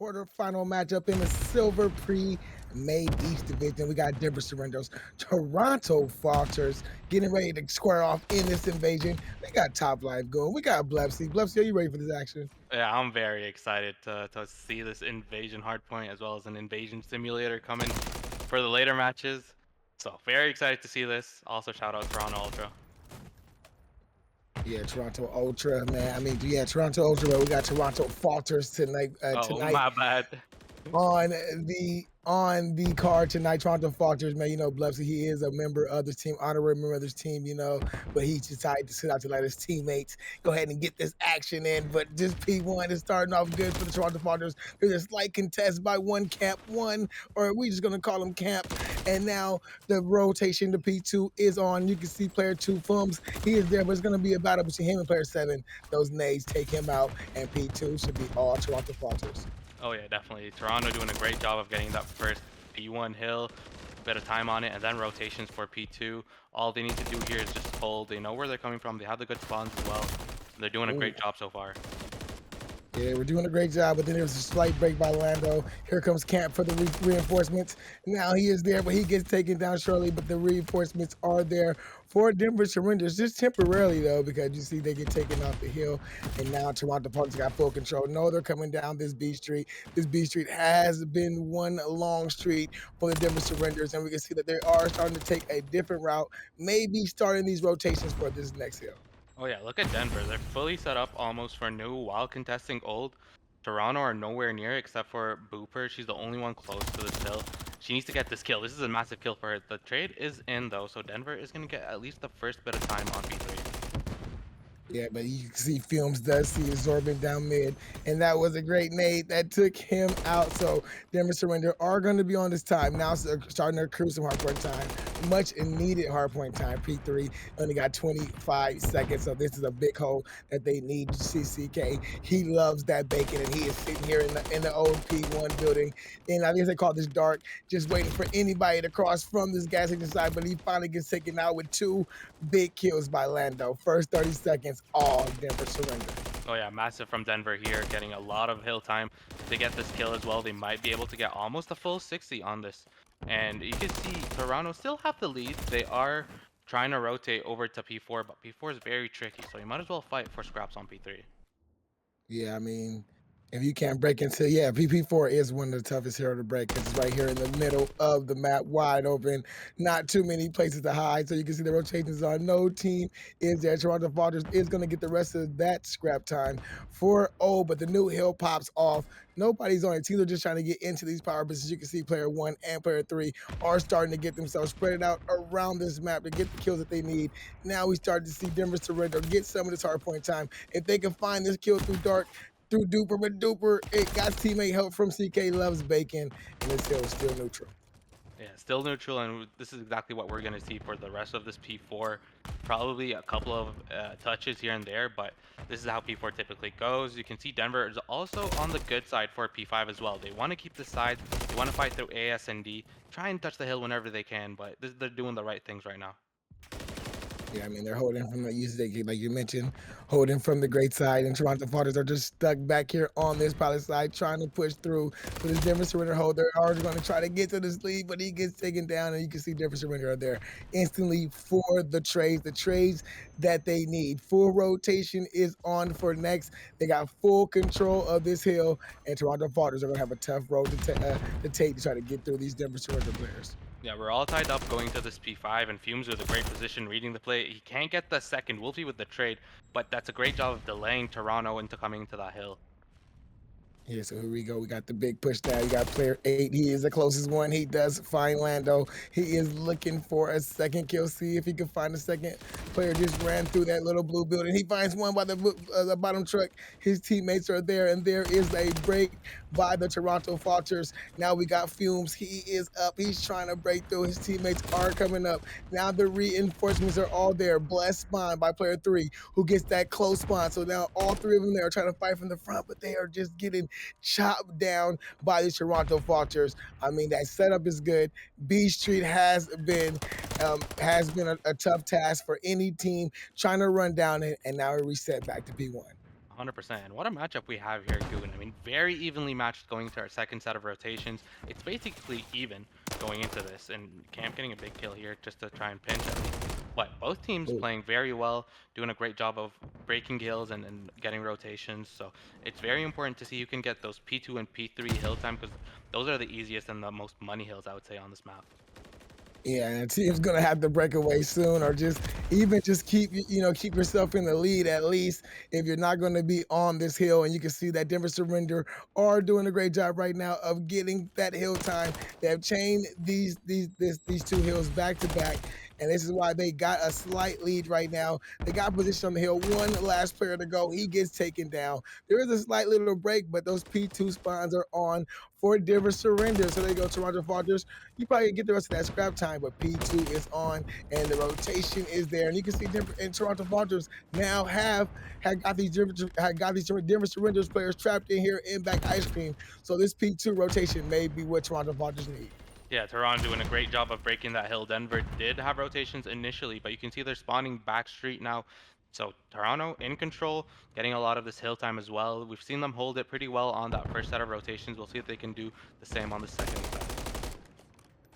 quarterfinal matchup in the Silver Premade East division. We got Denver Surrenders, Toronto Falters getting ready to square off in this invasion. We got Top Life going. We got Blepsy. Blepsy, are you ready for this action? Yeah, I'm very excited to see this invasion hardpoint as well as an invasion simulator coming for the later matches. So very excited to see this. Also shout out Toronto Ultra. Yeah, Toronto Ultra, man. Toronto Ultra, but we got Toronto Falters tonight. Oh, Tonight my bad. on the card tonight, Toronto Falters, man, Blupsy, he is a member of this team, honorary member of this team, but he decided to sit out to let his teammates go ahead and get this action in. But this P1 is starting off good for the Toronto Falters. There's a slight contest by one Camp 1, or we just gonna call him Camp. And now the rotation to P2 is on. You can see player 2 Fums. He is there, but it's gonna be a battle between him and player 7. Those nades take him out, and P2 should be all Toronto Falters. Oh yeah, definitely. Toronto doing a great job of getting that first P1 hill, bit of time on it, and then rotations for P2. All they need to do here is just hold. They know where they're coming from. They have the good spawns as well. They're doing a Ooh. great job so far. Yeah, we're doing a great job, but then there's a slight break by Lando. Here comes Camp for the reinforcements. Now he is there, but he gets taken down shortly, but the reinforcements are there for Denver Surrenders, just temporarily, though, because you see they get taken off the hill, and now Toronto Falters got full control. No, they're coming down this B Street. This B Street has been one long street for the Denver Surrenders, and we can see that they are starting to take a different route, maybe starting these rotations for this next hill. Oh yeah, look at Denver. They're fully set up almost for new while contesting old. Toronto are nowhere near except for Booper. She's the only one close to this hill. She needs to get this kill. This is a massive kill for her. The trade is in though, so Denver is going to get at least the first bit of time on B3. Yeah, but you can see Films does see absorbing down mid, and that was a great nade that took him out. So Denver Surrender are going to be on this time now, starting to accrue some hardpoint time, much needed hardpoint time. P3 only got 25 seconds, so this is a big hole that they need. CCK, he loves that bacon, and he is sitting here in the old P1 building, and I guess they call this dark, just waiting for anybody to cross from this gas station side. But he finally gets taken out with 2 big kills by Lando. First 30 seconds. All Denver Surrender. Oh yeah, massive from Denver here, getting a lot of hill time to get this kill as well. They might be able to get almost a full 60 on this. And you can see Toronto still have the lead. They are trying to rotate over to P4, but P4 is very tricky, so you might as well fight for scraps on P3. Yeah, if you can't break into, PP4 is one of the toughest hero to break because it's right here in the middle of the map, wide open, not too many places to hide. So you can see the rotations are. No team is there. Toronto Falters is going to get the rest of that scrap time for but the new hill pops off. Nobody's on it. Teams are just trying to get into these power positions. You can see player 1 and player 3 are starting to get themselves spread out around this map to get the kills that they need. Now we start to see Denver Surrender get some of this hardpoint time. If they can find this kill through dark, through Duper, but Duper, it got teammate help from CK Loves Bacon, and this hill is still neutral. Yeah, still neutral, and this is exactly what we're going to see for the rest of this P4. Probably a couple of touches here and there, but this is how P4 typically goes. You can see Denver is also on the good side for P5 as well. They want to keep the side. They want to fight through AS and D. Try and touch the hill whenever they can, but they're doing the right things right now. Yeah, they're holding from like you mentioned, holding from the great side, and Toronto Falters are just stuck back here on this pilot side, trying to push through. So this Denver Surrender hold, they're already going to try to get to this lead, but he gets taken down, and you can see Denver Surrender are there instantly for the trades that they need. Full rotation is on for next. They got full control of this hill, and Toronto Falters are going to have a tough road to take to try to get through these Denver Surrender players. Yeah, we're all tied up going to this P5, and Fumes with a great position reading the play. He can't get the second Wolfie with the trade, but that's a great job of delaying Toronto into coming into that hill. Yeah, so here we go. We got the big push now. You got player 8. He is the closest one. He does find Lando. He is looking for a second kill. See if he can find a second. Player just ran through that little blue building. He finds one by the bottom truck. His teammates are there, and there is a break by the Toronto Falters. Now we got Fumes. He is up. He's trying to break through. His teammates are coming up. Now the reinforcements are all there. Blessed spawn by player 3, who gets that close spawn. So now all 3 of them there are trying to fight from the front, but they are just getting chopped down by the Toronto Falters. That setup is good. B Street has been a tough task for any team trying to run down it, and now we reset back to P1. 100%. And what a matchup we have here, Goon. I mean, very evenly matched going into our second set of rotations. It's basically even going into this, and Camp getting a big kill here just to try and pinch at least. But both teams Oh, playing very well, doing a great job of breaking kills and getting rotations. So it's very important to see who can get those P2 and P3 hill time because those are the easiest and the most money hills, I would say, on this map. yeah, and a team's gonna have to break away soon, or just even just keep keep yourself in the lead at least if you're not going to be on this hill. And you can see that Denver Surrender are doing a great job right now of getting that hill time. They have chained these two hills back to back, and this is why they got a slight lead right now. They got position on the hill. One last player to go. He gets taken down. There is a slight little break, but those P2 spawns are on for Denver Surrender. So they go Toronto Falters. You probably get the rest of that scrap time, but P2 is on and the rotation is there. And you can see Denver and Toronto Falters now have got these Denver Surrenders players trapped in here in back ice cream. So this P2 rotation may be what Toronto Falters need. Yeah, Toronto doing a great job of breaking that hill. Denver did have rotations initially, but you can see they're spawning back street now. So Toronto in control, getting a lot of this hill time as well. We've seen them hold it pretty well on that first set of rotations. We'll see if they can do the same on the second set.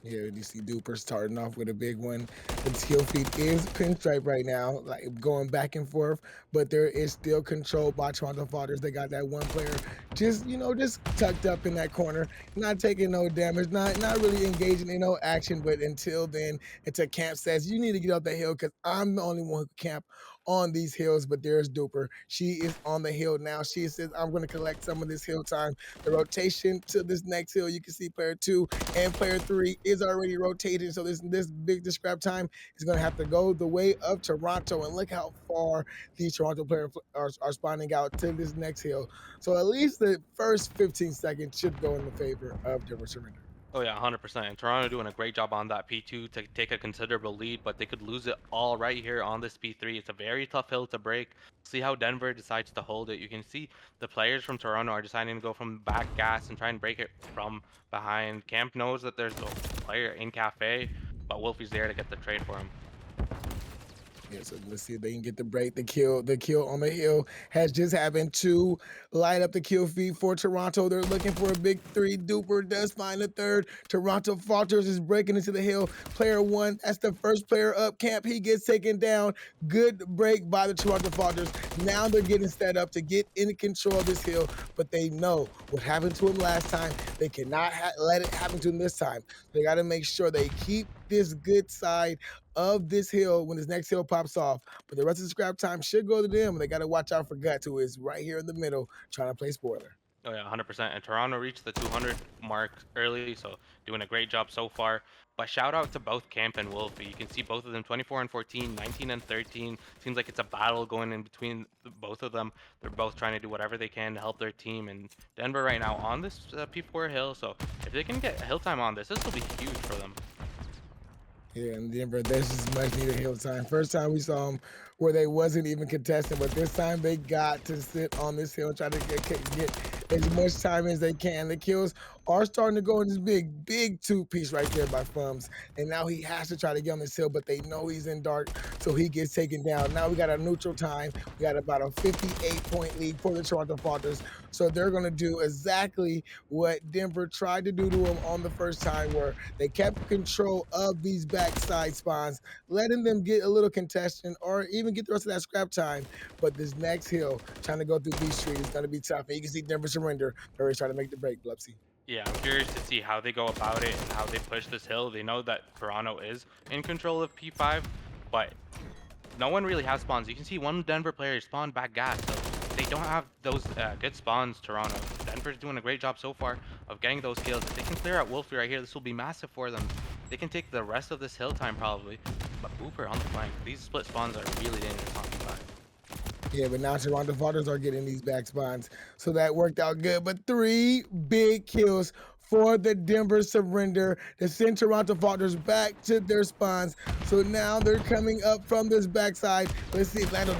Yeah, you see Duper starting off with a big one. The skill feed is pinstripe right now, like going back and forth, but there is still control by Toronto Falters. They got that one player just tucked up in that corner, not taking no damage, not really engaging in no action. But until then, until Camp says you need to get up the hill because I'm the only one who can camp on these hills. But there's Duper. She is on the hill now. She says, I'm going to collect some of this hill time. The rotation to this next hill, you can see player 2 and player 3 is already rotating. So this big scrap time is going to have to go the way of Toronto. And look how far these Toronto players are spawning out to this next hill. So at least the first 15 seconds should go in the favor of Denver Surrender. Oh yeah, 100%. And Toronto doing a great job on that P2 to take a considerable lead, but they could lose it all right here on this P3. It's a very tough hill to break. See how Denver decides to hold it. You can see the players from Toronto are deciding to go from back gas and try and break it from behind. Camp knows that there's a player in Cafe, but Wolfie's there to get the trade for him. Yeah, so let's see if they can get the break. The kill on the hill has just happened to light up the kill feed for Toronto. They're looking for a big three. Duper does find a third. Toronto Falters is breaking into the hill. Player 1, that's the first player up. Camp, he gets taken down. Good break by the Toronto Falters. Now they're getting set up to get in control of this hill, but they know what happened to them last time. They cannot let it happen to them this time. They got to make sure they keep this good side of this hill when this next hill pops off. But the rest of the scrap time should go to them. They got to watch out for Guts, who is right here in the middle trying to play spoiler. Oh yeah, 100%. And Toronto reached the 200 mark early, so doing a great job so far. But shout out to both Camp and Wolfie. You can see both of them 24 and 14, 19 and 13. Seems like it's a battle going in between both of them. They're both trying to do whatever they can to help their team. And Denver right now on this P4 hill, so if they can get hill time on this will be huge for them. Yeah, and Denver, there's just much needed hill time. First time we saw them where they wasn't even contesting, but this time they got to sit on this hill and try to get as much time as they can. The kills are starting to go in this big two-piece right there by Fums. And now he has to try to get on this hill, but they know he's in dark, so he gets taken down. Now we got a neutral time. We got about a 58-point lead for the Toronto Falters. So they're going to do exactly what Denver tried to do to them on the first time, where they kept control of these backside spawns, letting them get a little contestation or even get the rest of that scrap time. But this next hill, trying to go through B Street, is going to be tough. And you can see Denver Surrender. They're already trying to make the break, Blupsy. Yeah, I'm curious to see how they go about it and how they push this hill. They know that Toronto is in control of P5, but no one really has spawns. You can see one Denver player spawned back gas, so they don't have those good spawns, Toronto. Denver's doing a great job so far of getting those kills. If they can clear out Wolfie right here, this will be massive for them. They can take the rest of this hill time probably. But Booper on the flank, these split spawns are really dangerous on P5. Yeah, but now Toronto Falters are getting these back spawns, so that worked out good. But 3 big kills for the Denver surrender to send Toronto Falters back to their spawns. So now they're coming up from this backside. Let's see if Lando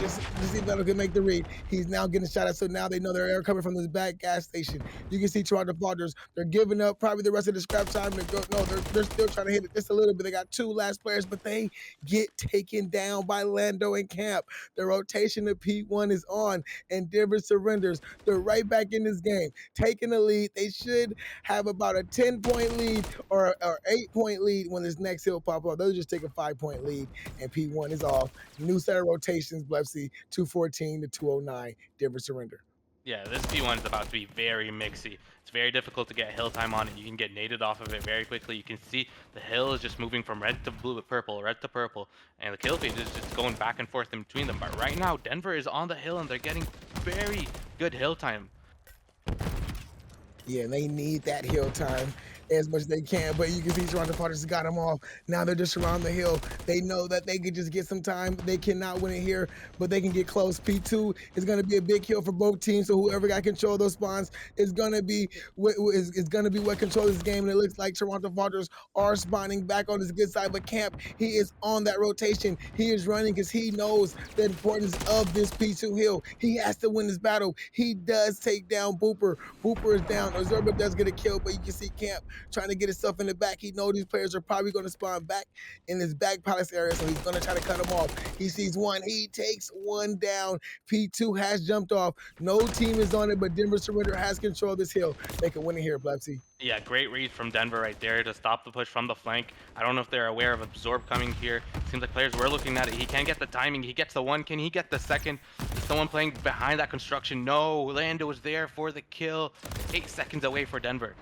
can make the read. He's now getting shot at, so now they know they're coming from this back gas station. You can see Toronto Falters, they're giving up probably the rest of the scrap time to go. No, they're still trying to hit it just a little bit. They got 2 last players, but they get taken down by Lando and Camp. The rotation of P1 is on, and Denver surrenders. They're right back in this game, taking the lead. They should have about a 10-point lead or 8-point lead when this next hill pop up. They'll just take a 5-point lead, and P1 is off. New set of rotations, Blepsy, 214 to 209, Denver surrender. Yeah, this P1 is about to be very mixy. It's very difficult to get hill time on it. You can get naded off of it very quickly. You can see the hill is just moving from red to blue to purple, red to purple, and the kill feed is just going back and forth in between them. But right now, Denver is on the hill and they're getting very good hill time. Yeah, they need that hill time as much as they can, but you can see Toronto Falters got them off. Now they're just around the hill. They know that they could just get some time. They cannot win it here, but they can get close. P2 is going to be a big hill for both teams, so whoever got control of those spawns is going to be what controls this game, and it looks like Toronto Falters are spawning back on his good side, but Camp, he is on that rotation. He is running because he knows the importance of this P2 hill. He has to win this battle. He does take down Booper. Booper is down. Azurba does get a kill, but you can see Camp trying to get himself in the back. He knows these players are probably going to spawn back in this back palace area, so he's going to try to cut them off. He sees one. He takes one down. P2 has jumped off. No team is on it, but Denver Surrender has control of this hill. They can win it here, Blepsy. Yeah, great read from Denver right there to stop the push from the flank. I don't know if they're aware of Absorb coming here. Seems like players were looking at it. He can't get the timing. He gets the one. Can he get the second? Is someone playing behind that construction? No, Lando is there for the kill. 8 seconds away for Denver.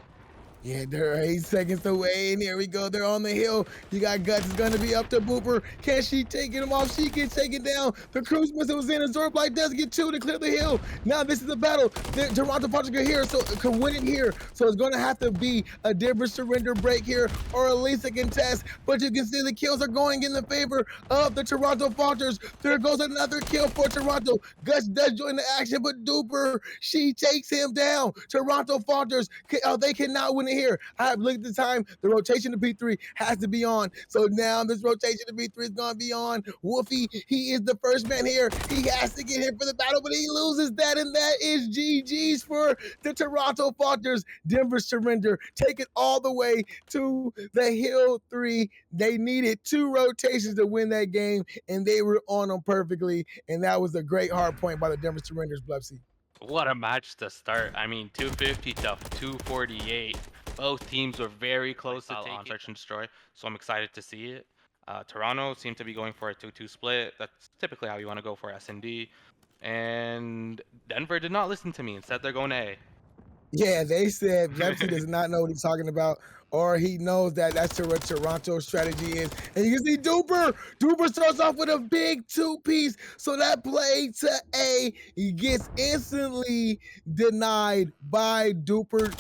Yeah, they're 8 seconds away, and here we go. They're on the hill. You got Guts. It's going to be up to Booper. Can she take him off? She gets taken down. The cruise missile was in. Absorb Light does get 2 to clear the hill. Now this is the battle. The Toronto Falters can win it here. So it's going to have to be a Denver surrender break here, or at least a contest. But you can see the kills are going in the favor of the Toronto Falters. There goes another kill for Toronto. Guts does join the action, but Duper, she takes him down. Toronto Falters, they cannot win it here. I have looked at the time. The rotation to P3 has to be on. So now this rotation to P3 is going to be on. Wolfie, he is the first man here. He has to get hit for the battle, but he loses that, and that is GG's for the Toronto Falters. Denver surrender. Take it all the way to the Hill 3. They needed 2 rotations to win that game, and they were on them perfectly, and that was a great hard point by the Denver surrenders, Blepsy. What a match to start. I mean, 250 to 248. Both teams were very close to taking on Search and Destroy, so I'm excited to see it. Toronto seemed to be going for a 2-2 split. That's typically how you want to go for S&D. And Denver did not listen to me. Instead, they're going to A. Yeah, they said Pepsi does not know what he's talking about, or he knows that that's what Toronto's strategy is. And you can see Duper. Duper starts off with a big 2-piece. So that play to A, he gets instantly denied by Duper.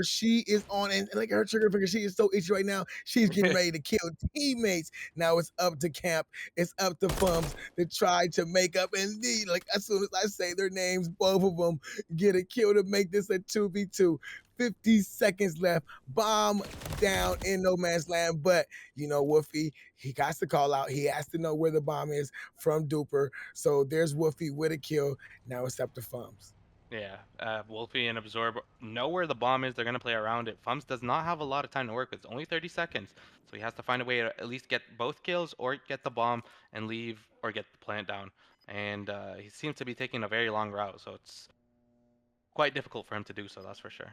She is on, and like her trigger finger, she is so itchy right now. She's getting ready to kill teammates. Now it's up to Camp. It's up to Fums to try to make up. And like as soon as I say their names, both of them get a kill to make this a 2v2. 50 seconds left. Bomb down in no man's land. But, you know, Wolfie, he got to call out. He has to know where the bomb is from Duper. So there's Wolfie with a kill. Now it's up to Fums. Yeah, Wolfie and Absorb know where the bomb is. They're going to play around it. Fums does not have a lot of time to work with. It's only 30 seconds. So he has to find a way to at least get both kills or get the bomb and leave or get the plant down. And he seems to be taking a very long route. So it's quite difficult for him to do so, that's for sure.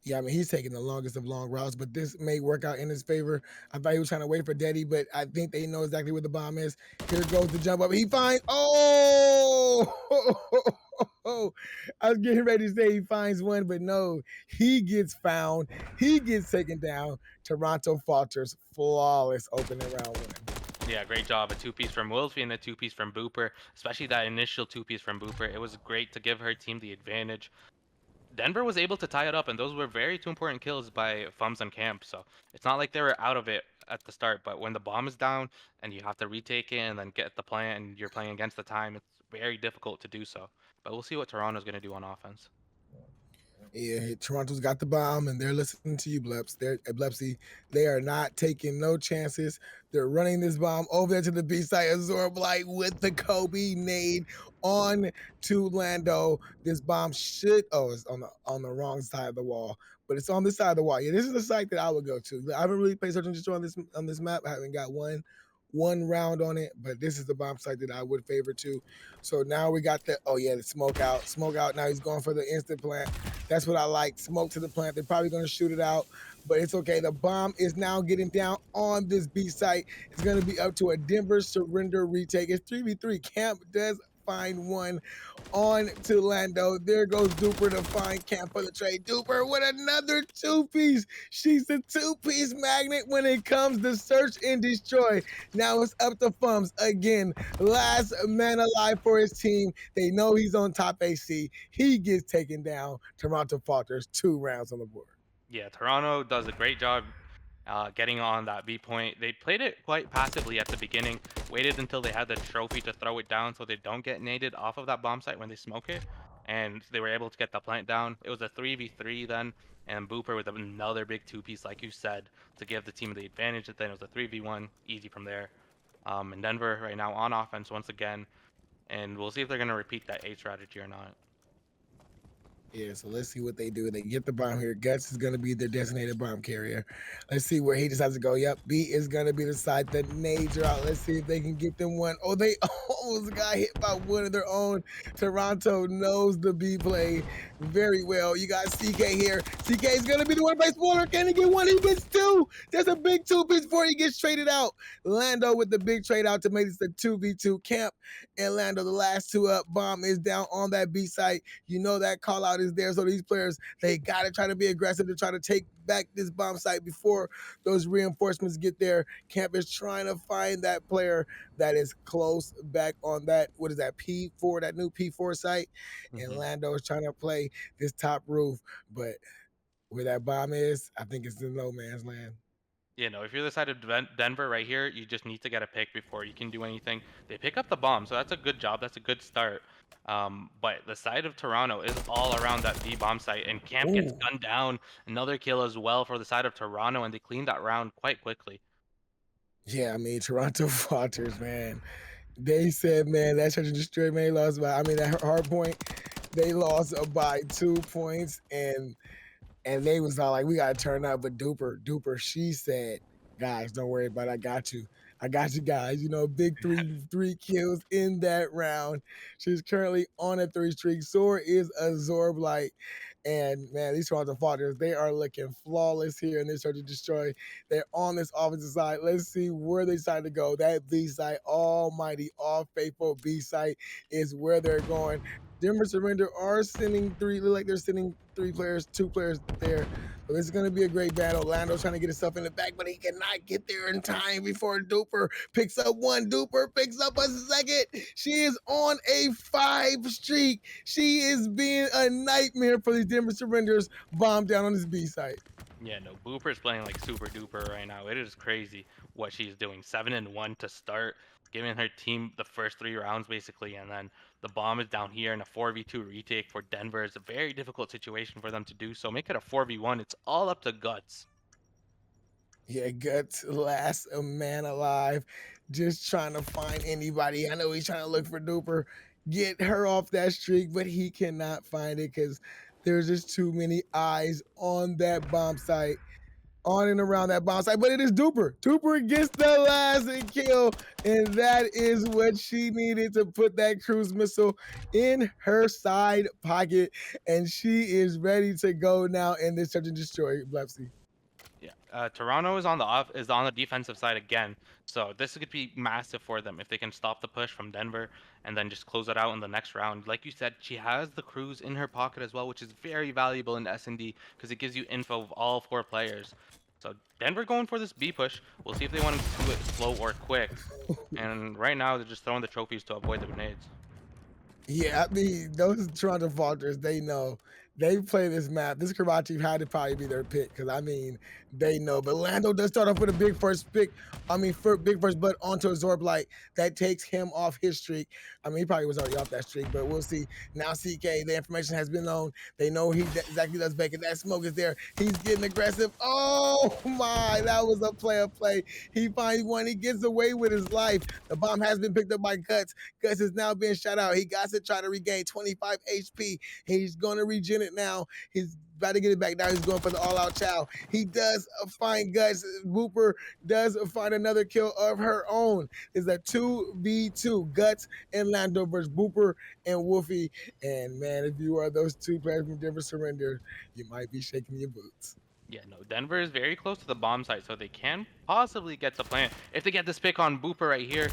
Yeah, I mean, he's taking the longest of long routes, but this may work out in his favor. I thought he was trying to wait for Daddy, but I think they know exactly where the bomb is. Here goes the jump up. He finds, I was getting ready to say he finds one, but no, he gets found. He gets taken down. Toronto Falters, flawless opening round win. Yeah, great job. A 2-piece from Wolfie and a 2-piece from Booper, especially that initial 2-piece from Booper. It was great to give her team the advantage. Denver was able to tie it up, and those were very 2 important kills by Fums and Camp. So it's not like they were out of it at the start, but when the bomb is down and you have to retake it and then get the plant and you're playing against the time, it's very difficult to do so. But we'll see what Toronto's going to do on offense. Yeah, Toronto's got the bomb, and they're listening to you, Bleps. They're Blepsy. They are not taking no chances. They're running this bomb over there to the B side of Zorblight with the Kobe nade on to Lando. This bomb should it's on the wrong side of the wall, but it's on this side of the wall. Yeah, this is the site that I would go to. I haven't really paid attention to on this map. I haven't got one round on it, but this is the bomb site that I would favor to. So now we got the smoke out. Smoke out. Now he's going for the instant plant. That's what I like. Smoke to the plant. They're probably going to shoot it out, but it's okay. The bomb is now getting down on this B site. It's going to be up to a Denver surrender retake. It's 3v3. Camp does find one on to Lando. There goes Duper to find Camp for the trade. Duper with another two-piece. She's a two-piece magnet when it comes to search and destroy. Now it's up to Fums again. Last man alive for his team. They know he's on top AC. He gets taken down. Toronto Falters 2 rounds on the board. Yeah, Toronto does a great job getting on that B point. They played it quite passively at the beginning, waited until they had the trophy to throw it down so they don't get naded off of that bomb site when they smoke it, and they were able to get the plant down. It was a 3v3 then, and Booper with another big two-piece, like you said, to give the team the advantage. Then it was a 3v1, easy from there. And Denver right now on offense once again, and we'll see if they're going to repeat that A strategy or not. Yeah, so let's see what they do. They get the bomb here. Guts is going to be their designated bomb carrier. Let's see where he decides to go. Yep, B is going to be the side that nades are out. Let's see if they can get them one. Oh, they almost got hit by one of their own. Toronto knows the B play very well. You got CK here. CK is going to be the one by spoiler. Can he get one? He gets two. There's a big two-piece before he gets traded out. Lando with the big trade out to make this the 2v2 Camp. And Lando, the last two up. Bomb is down on that B site. You know that call out is there. So these players, they got to try to be aggressive to try to take back this bomb site before those reinforcements get there. Camp is trying to find that player that is close back on that, what is that, P4, that new P4 site. And Lando is trying to play this top roof. But where that bomb is, I think it's in no man's land. You know, if you're the side of Denver right here, you just need to get a pick before you can do anything. They pick up the bomb, so that's a good job. That's a good start. But the side of Toronto is all around that B bomb site, and Camp gets Ooh. gunned down. Another kill as well for the side of Toronto, and they clean that round quite quickly. Yeah, I mean, Toronto Falters, man. They said, man, that Church and Destroy, man, lost by, I mean, that hard point, they lost by 2 points, and they was all like, we gotta turn up. But Duper, she said, guys, don't worry about it. I got you. I got you guys. You know, big three kills in that round. She's currently on a 3 streak. Sore is a Zorb light. And man, these Toronto Falters, they are looking flawless here in this Search and Destroy. They're on this offensive side. Let's see where they decide to go. That B site, almighty, all faithful B site is where they're going. Denver Surrender are sending three, look like they're sending 2 players there. So this is going to be a great battle. Lando's trying to get himself in the back, but he cannot get there in time before Duper picks up one. Duper picks up a second. She is on a 5 streak. She is being a nightmare for these Denver Surrenders. Bomb down on this B site. Yeah, no, Booper's playing like super duper right now. It is crazy what she's doing. 7-1 to start, giving her team the first 3 rounds basically, and then the bomb is down here in a 4v2 retake for Denver. It's a very difficult situation for them to do. So make it a 4v1. It's all up to Guts. Yeah, Guts, last man alive, just trying to find anybody. I know he's trying to look for Duper, get her off that streak, but he cannot find it because there's just too many eyes on that bomb site, on and around that bomb site. But it is Duper. Duper gets the last kill, and that is what she needed to put that cruise missile in her side pocket, and she is ready to go now in this Search and Destroy, Blepsy. Yeah, Toronto is on the defensive side again, so this could be massive for them if they can stop the push from Denver and then just close it out in the next round. Like you said, she has the cruise in her pocket as well, which is very valuable in S&D because it gives you info of all 4 players. So Denver going for this B push. We'll see if they want to do it slow or quick. And right now they're just throwing the trophies to avoid the grenades. Yeah, I mean, those Toronto Falters, they know They play this map. This Karachi had to probably be their pick because I mean they know. But Lando does start off with a big first pick. I mean, for big first blood onto a Zorb Light that takes him off his streak. I mean, he probably was already off that streak, but we'll see. Now CK, the information has been known. They know he exactly does bacon. That smoke is there. He's getting aggressive. Oh my, that was a player play. He finds one. He gets away with his life. The bomb has been picked up by Guts. Guts is now being shot out. He got to try to regain 25 HP. He's going to regen it now. He's about to get it back. Now he's going for the all-out chow. He does find Guts. Booper does find another kill of her own. It's a 2v2. Guts and Lando versus Booper and Wolfie. And man, if you are those two players from Denver Surrender, you might be shaking your boots. Yeah, no, Denver is very close to the bomb site, so they can possibly get the plant. If they get this pick on Booper right here,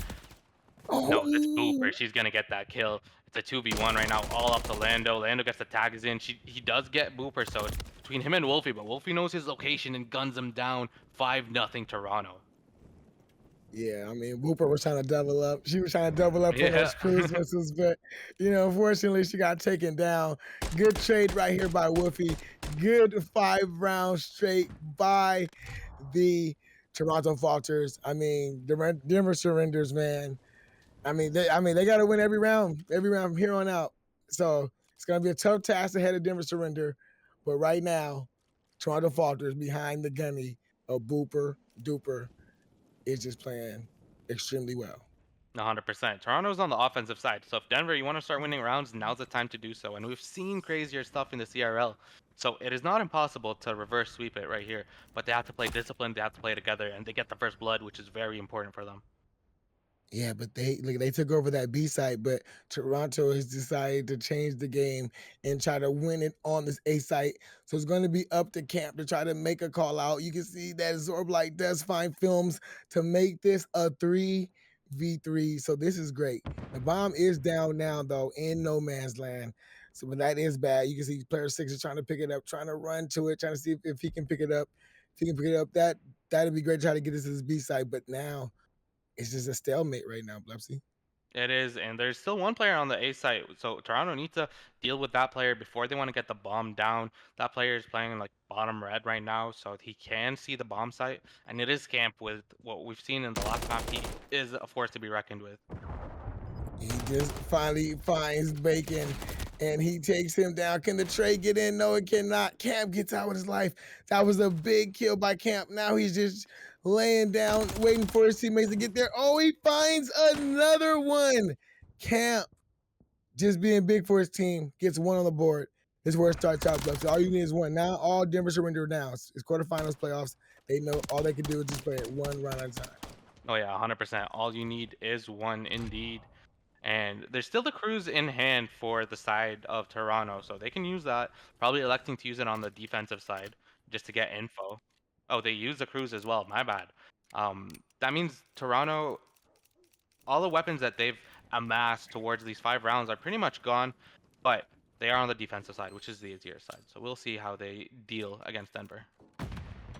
no, it's Oh, Booper. She's gonna get that kill. It's a 2v1 right now, all up to Lando. Lando gets the tags in. He does get Booper, so it's between him and Wolfie, but Wolfie knows his location and guns him down. 5-0 Toronto. yeah, I mean, Booper was trying to double up. She was trying to double up on Yeah. those cruise missiles, but unfortunately, she got taken down. Good trade right here by Wolfie. Good 5 rounds straight by the Toronto Falters. I mean, the Denver Surrenders, man. I mean, they got to win every round from here on out. So it's gonna be a tough task ahead of Denver Surrender, but right now, Toronto Falters behind the gunny of Booper Duper is just playing extremely well. 100%. Toronto's on the offensive side. So if Denver, you want to start winning rounds, now's the time to do so. And we've seen crazier stuff in the CRL. So it is not impossible to reverse sweep it right here. But they have to play disciplined, they have to play together, and they get the first blood, which is very important for them. Yeah, but they took over that B site, but Toronto has decided to change the game and try to win it on this A site. So it's going to be up to camp to try to make a call out. You can see that Zorblight does find films to make this a 3v3. So this is great. The bomb is down now though in no man's land. So but that is bad. You can see player 6 is trying to pick it up, trying to run to it, trying to see if he can pick it up. If he can pick it up, that'd be great to try to get this to this B site. But now it's just a stalemate right now, Blepsy. It is, and there's still one player on the A site. So Toronto needs to deal with that player before they want to get the bomb down. That player is playing like bottom red right now, so he can see the bomb site. And it is camp with what we've seen in the last map. He is a force to be reckoned with. He just finally finds Bacon and he takes him down. Can the trade get in? No, it cannot. Camp gets out with his life. That was a big kill by Camp. Now he's just laying down, waiting for his teammates to get there. Oh, he finds another one. Camp, just being big for his team, gets one on the board. This is where it starts out, Blepsy. All you need is one. Now all Denver Surrender now. It's quarterfinals, playoffs. They know all they can do is just play it one round at a time. Oh yeah, 100%. All you need is one indeed. And there's still the cruise in hand for the side of Toronto, so they can use that. Probably electing to use it on the defensive side just to get info. Oh, they use the cruise as well. My bad. That means Toronto, all the weapons that they've amassed towards these 5 rounds are pretty much gone, but they are on the defensive side, which is the easier side. So we'll see how they deal against Denver.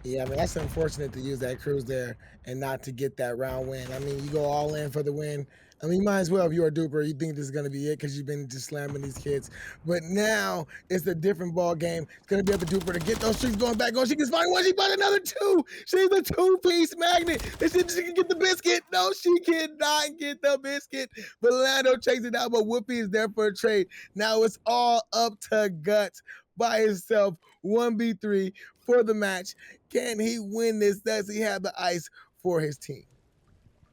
Yeah, I mean, that's unfortunate to use that cruise there and not to get that round win. I mean, you go all in for the win. I mean, you might as well if you're a duper. You think this is going to be it because you've been just slamming these kids. But now it's a different ball game. It's going to be up to duper to get those streaks going back on. She can find one. She found another two. She's a two-piece magnet. She can get the biscuit. No, she cannot get the biscuit. But Lando chasing it out, but Whoopi is there for a trade. Now it's all up to Guts by himself. 1v3 for the match. Can he win this? Does he have the ice for his team?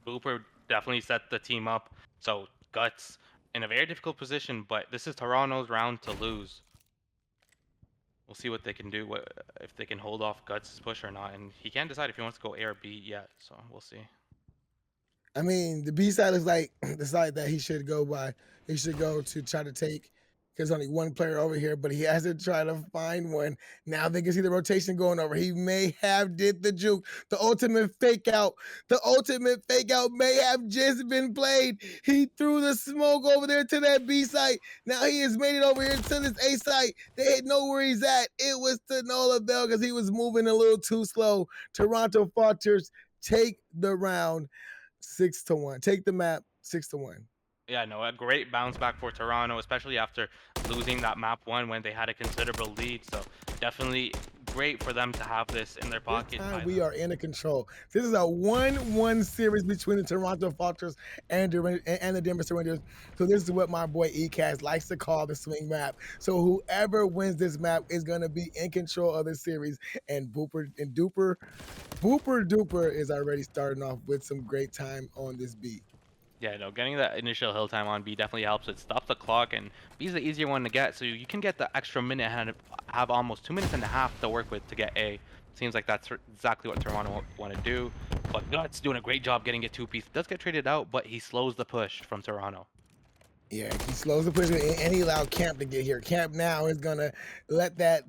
Booper definitely set the team up. So Guts in a very difficult position, but this is Toronto's round to lose. We'll see what they can do, if they can hold off Guts' push or not. And he can't decide if he wants to go A or B yet, so we'll see. I mean, the B side is like the side that he should go by. He should go to try to take because only one player over here, but he has to try to find one. Now they can see the rotation going over. He may have did the juke, the ultimate fake out. The ultimate fake out may have just been played. He threw the smoke over there to that B site. Now he has made it over here to this A site. They know where he's at. It was to no avail because he was moving a little too slow. Toronto Falters take the round 6-1. Take the map 6-1. Yeah, no, a great bounce back for Toronto, especially after losing that map one when they had a considerable lead. So definitely great for them to have this in their This pocket time by we them. are in control. This is a 1-1 series between the Toronto Falters and the Denver Surrenders. So this is what my boy ECAS likes to call the swing map. So whoever wins this map is going to be in control of the series. And Booper Duper is already starting off with some great time on this beat. Yeah, no, getting that initial hill time on B definitely helps. It stops the clock, and B is the easier one to get, so you can get the extra minute and have almost 2 minutes and a half to work with to get A. Seems like that's exactly what Toronto want to do. But Guts doing a great job getting a two-piece. Does get traded out, but he slows the push from Toronto. Yeah, he slows the push and he allowed Camp to get here. Camp now is gonna let that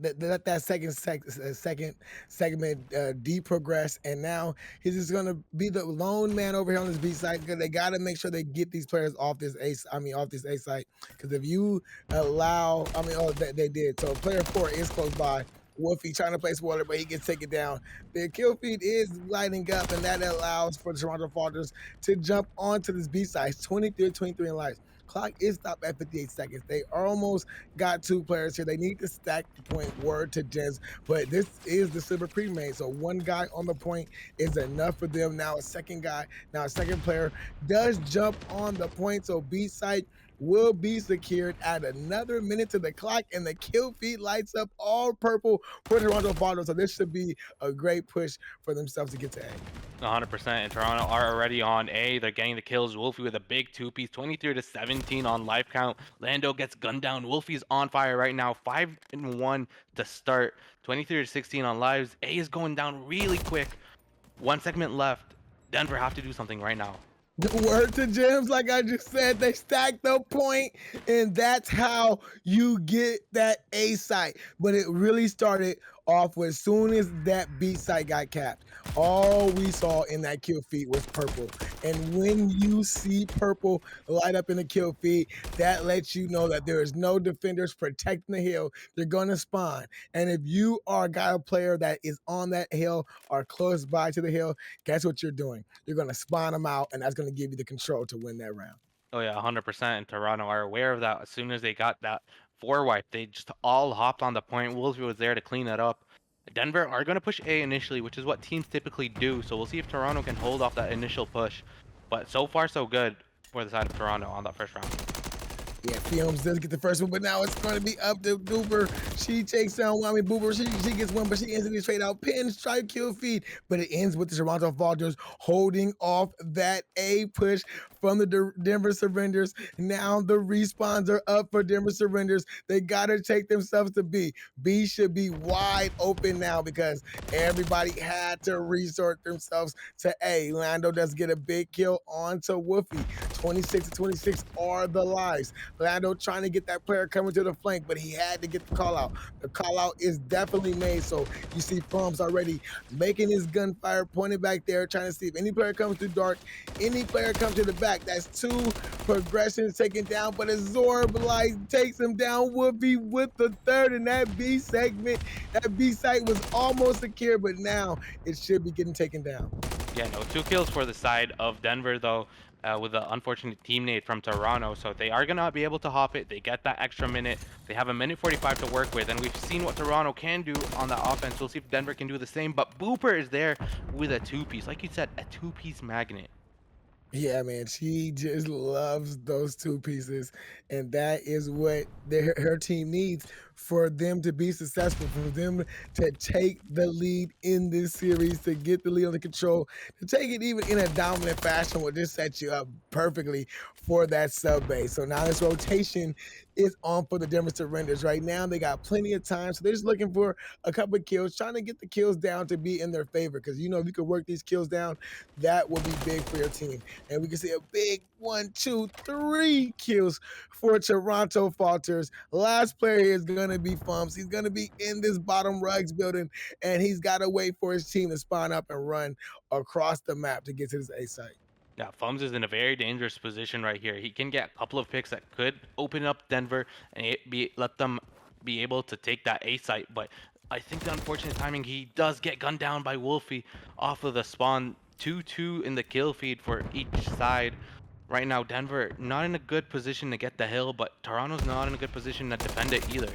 second segment deprogress, and now he's just gonna be the lone man over here on this B side because they got to make sure they get these players off this off this A site. Because if you allow, oh, they did. So player 4 is close by. Wolfie trying to place water, but he gets taken down. The kill feed is lighting up, and that allows for the Toronto Falters to jump onto this B side. 23 in lives. Clock is stopped at 58 seconds. They almost got 2 players here. They need to stack the point, word to Jens, but this is the Silver Premade. So one guy on the point is enough for them. Now a second player does jump on the point. So B site will be secured at another minute to the clock, and the kill feed lights up all purple for Toronto Falters. So this should be a great push for themselves to get to A. 100%. And Toronto are already on A. They're getting the kills. Wolfie with a big two-piece, 23-17 on life count. Lando gets gunned down. Wolfie's on fire right now, 5-1 to start, 23-16 on lives. A is going down really quick. 1 segment left. Denver have to do something right now. Word to Gems, like I just said, they stacked the point, and that's how you get that A site. But it really started off with as soon as that B site got capped. All we saw in that kill feed was purple. And when you see purple light up in the kill feed, that lets you know that there is no defenders protecting the hill. They're gonna spawn. And if you are got a player that is on that hill or close by to the hill, guess what you're doing? You're going to spawn them out, and that's going to give you the control to win that round. Oh yeah, 100%. And Toronto are aware of that. As soon as they got that four wipe, they just all hopped on the point. Wolfie was there to clean it up. Denver are going to push A initially, which is what teams typically do. So we'll see if Toronto can hold off that initial push. But so far, so good for the side of Toronto on that first round. Yeah, Films does get the first one, but now it's going to be up to Duper. She takes down Booper. She gets one, but she instantly trade out pin, strike, kill feed. But it ends with the Toronto Falters holding off that A push from the Denver Surrenders. Now the respawns are up for Denver Surrenders. They got to take themselves to B. B should be wide open now because everybody had to resort themselves to A. Lando does get a big kill onto Wolfie. 26-26 are the lives. Lando trying to get that player coming to the flank, but he had to get the call out. The call out is definitely made. So you see Frums already making his gunfire, pointing back there, trying to see if any player comes through dark, any player comes to the back. That's 2 progressions taken down, but a Zorb Light takes him down. Would be with the third in that B segment. That B site was almost secure, but now it should be getting taken down. Yeah, no, 2 kills for the side of Denver, though, with the unfortunate teammate from Toronto. So they are going to be able to hop it. They get that extra minute. They have a minute 45 to work with, and we've seen what Toronto can do on that offense. We'll see if Denver can do the same. But Booper is there with a two-piece. Like you said, a two-piece magnet. Yeah, man, she just loves those 2 pieces, and that is what her team needs for them to be successful, for them to take the lead in this series, to get the lead under control, to take it even in a dominant fashion will just set you up perfectly for that sub base. So now this rotation is on for the Denver Surrenders. Right now, they got plenty of time, so they're just looking for a couple of kills, trying to get the kills down to be in their favor, because if you can work these kills down, that will be big for your team. And we can see a big 1, 2, 3 kills for Toronto Falters. Last player here is going to be Fumps. He's going to be in this bottom rugs building, and he's got to wait for his team to spawn up and run across the map to get to this A site. Yeah, Fums is in a very dangerous position right here. He can get a couple of picks that could open up Denver and let them be able to take that A site. But I think the unfortunate timing, he does get gunned down by Wolfie off of the spawn. 2-2 in the kill feed for each side. right now, Denver not in a good position to get the hill, but Toronto's not in a good position to defend it either.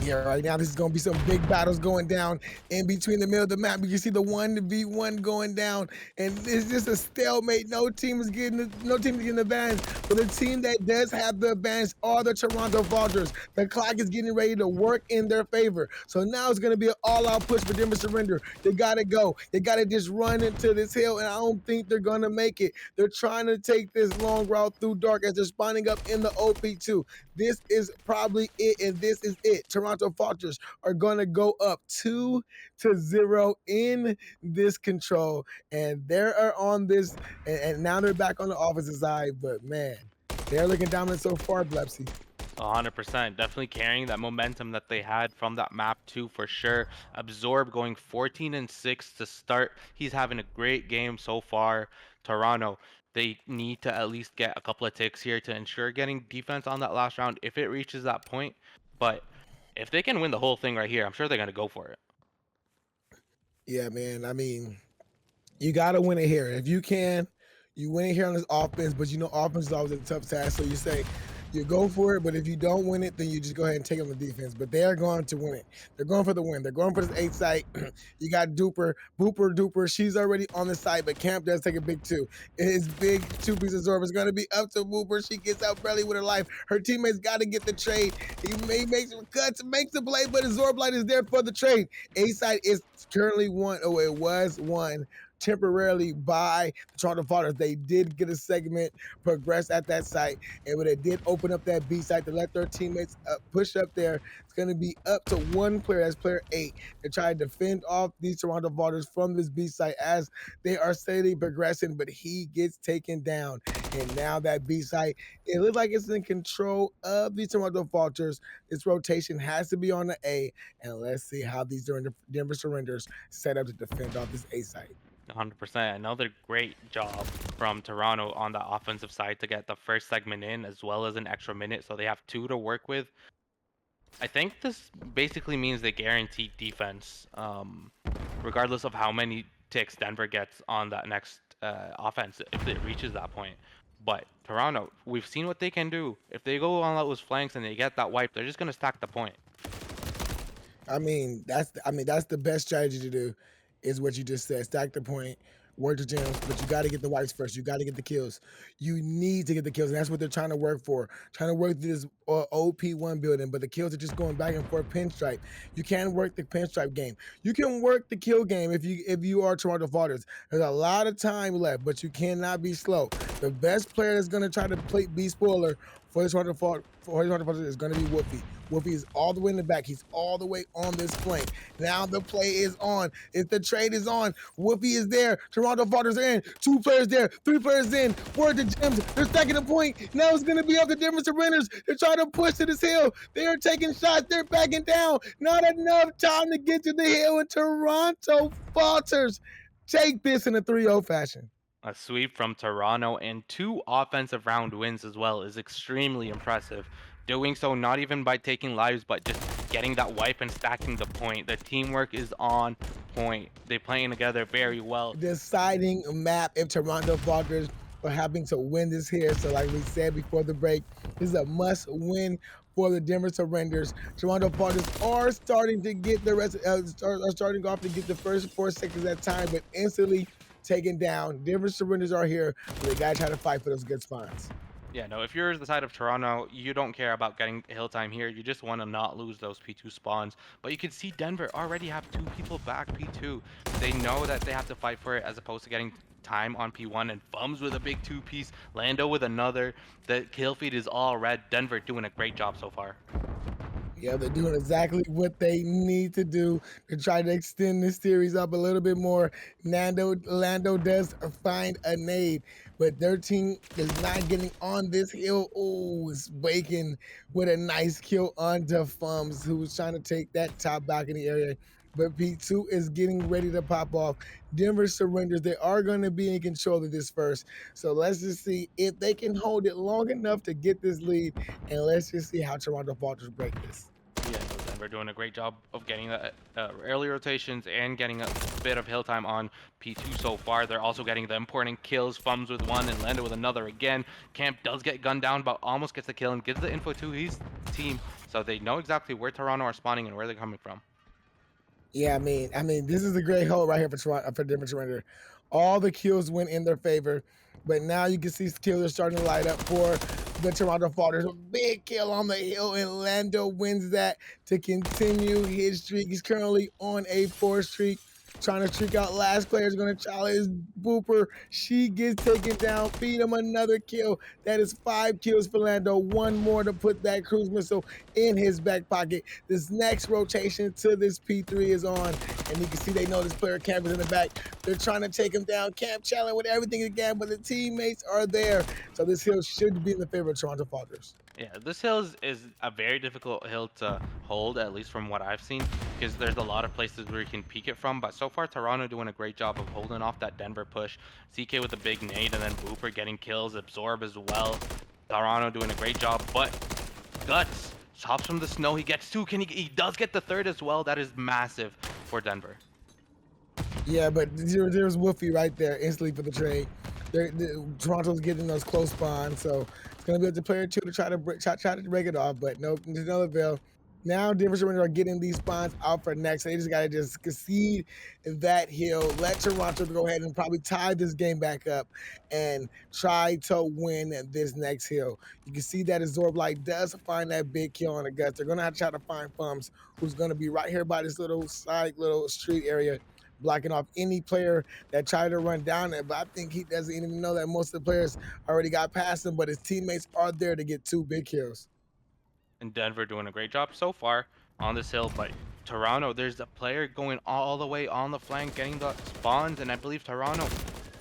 Yeah, right now this is gonna be some big battles going down in between the middle of the map. You can see the 1v1 going down, and it's just a stalemate. No team is getting the advantage, but the team that does have the advantage are the Toronto Falters. The clock is getting ready to work in their favor. So now it's gonna be an all-out push for them to surrender. They gotta go. They gotta just run into this hill, and I don't think they're gonna make it. They're trying to take this long route through dark as they're spawning up in the OP2. This is probably it, and this is it. Toronto Falters are going to go up 2-0 in this control, and they are on this, and now they're back on the offensive side. But man, they're looking dominant so far, Blepsy. 100%. Definitely carrying that momentum that they had from that map too, for sure. Absorb going 14-6 to start. He's having a great game so far. Toronto, they need to at least get a couple of ticks here to ensure getting defense on that last round if it reaches that point. But if they can win the whole thing right here, I'm sure they're going to go for it. Yeah, man. I mean, you got to win it here. If you can, you win it here on this offense, but you know offense is always a tough task. So you say you go for it, but if you don't win it, then you just go ahead and take on the defense. But they are going to win it. They're going for the win. They're going for this 8 site. You got Booper. She's already on the side, but Camp does take a big 2. His big 2-piece absorb is going to be up to Booper. She gets out barely with her life. Her teammates got to get the trade. He makes some cuts, makes the play, but his Zorb Light is there for the trade. 8 site is currently won. Oh, it was won temporarily by the Toronto Falters. They did get a segment progress at that site, and when they did open up that B site to let their teammates push up there, it's going to be up to one player, that's player 8, to try to defend off these Toronto Falters from this B site as they are steadily progressing, but he gets taken down. And now that B site, it looks like it's in control of these Toronto Falters. This rotation has to be on the A, and let's see how these Denver Surrenders set up to defend off this A site. 100%. Another great job from Toronto on the offensive side to get the first segment in as well as an extra minute. So they have 2 to work with. I think this basically means they guarantee defense, regardless of how many ticks Denver gets on that next offense if it reaches that point. But Toronto, we've seen what they can do. If they go on those flanks and they get that wipe, they're just going to stack the point. That's the best strategy to do, is what you just said. Stack the point, work the gems, but you got to get the wipes first. You got to get the kills. You need to get the kills, and that's what they're trying to work for. Trying to work through this OP1 building, but the kills are just going back and forth pinstripe. You can work the pinstripe game. You can work the kill game if you are Toronto Falters. There's a lot of time left, but you cannot be slow. The best player that's going to try to be spoiler for the Toronto Falters is going to be Woofy. Woofy is all the way in the back. He's all the way on this flank. Now the play is on. If the trade is on, Woofy is there. Toronto Falters are in. 2 players there. 3 players in. Word to Gems. They're stacking the point. Now it's going to be up to Denver Surrenders. They're trying to push to this hill. They are taking shots. They're backing down. Not enough time to get to the hill, and Toronto Falters take this in a 3-0 fashion. A sweep from Toronto and 2 offensive round wins as well is extremely impressive. Doing so not even by taking lives, but just getting that wipe and stacking the point. The teamwork is on point. They're playing together very well. Deciding map if Toronto Falters are having to win this here. So like we said before the break, this is a must win for the Denver Surrenders. Toronto Falters are starting to get the rest, are starting off to get the first 4 seconds at time, but instantly taken down. Denver Surrenders are here, but they gotta try to fight for those good spawns. Yeah, no, if you're the side of Toronto, you don't care about getting hill time here. You just want to not lose those P2 spawns. But you can see Denver already have 2 people back P2. They know that they have to fight for it as opposed to getting time on P1, and Bums with a big 2-piece, Lando with another. The kill feed is all red. Denver doing a great job so far. Yeah, they're doing exactly what they need to do to try to extend this series up a little bit more. Lando does find a nade, but their team is not getting on this hill. Oh, it's Bacon with a nice kill onto Fums, who was trying to take that top balcony area. But P2 is getting ready to pop off. Denver Surrenders, they are going to be in control of this first. So let's just see if they can hold it long enough to get this lead. And let's just see how Toronto Falters break this. Yeah, no, Denver doing a great job of getting the early rotations and getting a bit of hill time on P2 so far. They're also getting the important kills, Fums with one and Lando with another again. Camp does get gunned down, but almost gets the kill and gives the info to his team, so they know exactly where Toronto are spawning and where they're coming from. Yeah, I mean, this is a great hold right here for Toronto, for Denver Surrender. All the kills went in their favor, but now you can see kills are starting to light up for the Toronto Falters. A big kill on the hill, and Lando wins that to continue his streak. He's currently on a 4 streak, trying to streak out. Last player is going to challenge Booper. She gets taken down. Feed him another kill. That is 5 kills for Lando. One more to put that cruise missile in his back pocket. This next rotation to this P3 is on, and you can see they know this player Camp is in the back. They're trying to take him down. Camp challenge with everything again, but the teammates are there. So this hill should be in the favor of Toronto Falters. Yeah, this hill is a very difficult hill to hold, at least from what I've seen, because there's a lot of places where you can peek it from. But so far, Toronto doing a great job of holding off that Denver push. CK with a big nade, and then Booper getting kills, Absorb as well. Toronto doing a great job, but Guts chops from the snow. He gets 2. He does get the 3rd as well. That is massive for Denver. Yeah, but there's Wolfie right there instantly for the trade. Toronto's getting those close spawns, so it's going to be up to player 2 to try to break it off, but no, there's no avail. Now Denver Surrender are getting these spawns out for next. They just got to just concede that hill, let Toronto go ahead and probably tie this game back up and try to win this next hill. You can see that Absorb Light does find that big kill on the Guts. They're going to have to try to find Fums, who's going to be right here by this little street area, blocking off any player that tried to run down it. But I think he doesn't even know that most of the players already got past him, but his teammates are there to get 2 big kills. And Denver doing a great job so far on this hill, but Toronto, there's a player going all the way on the flank, getting the spawns, and I believe Toronto,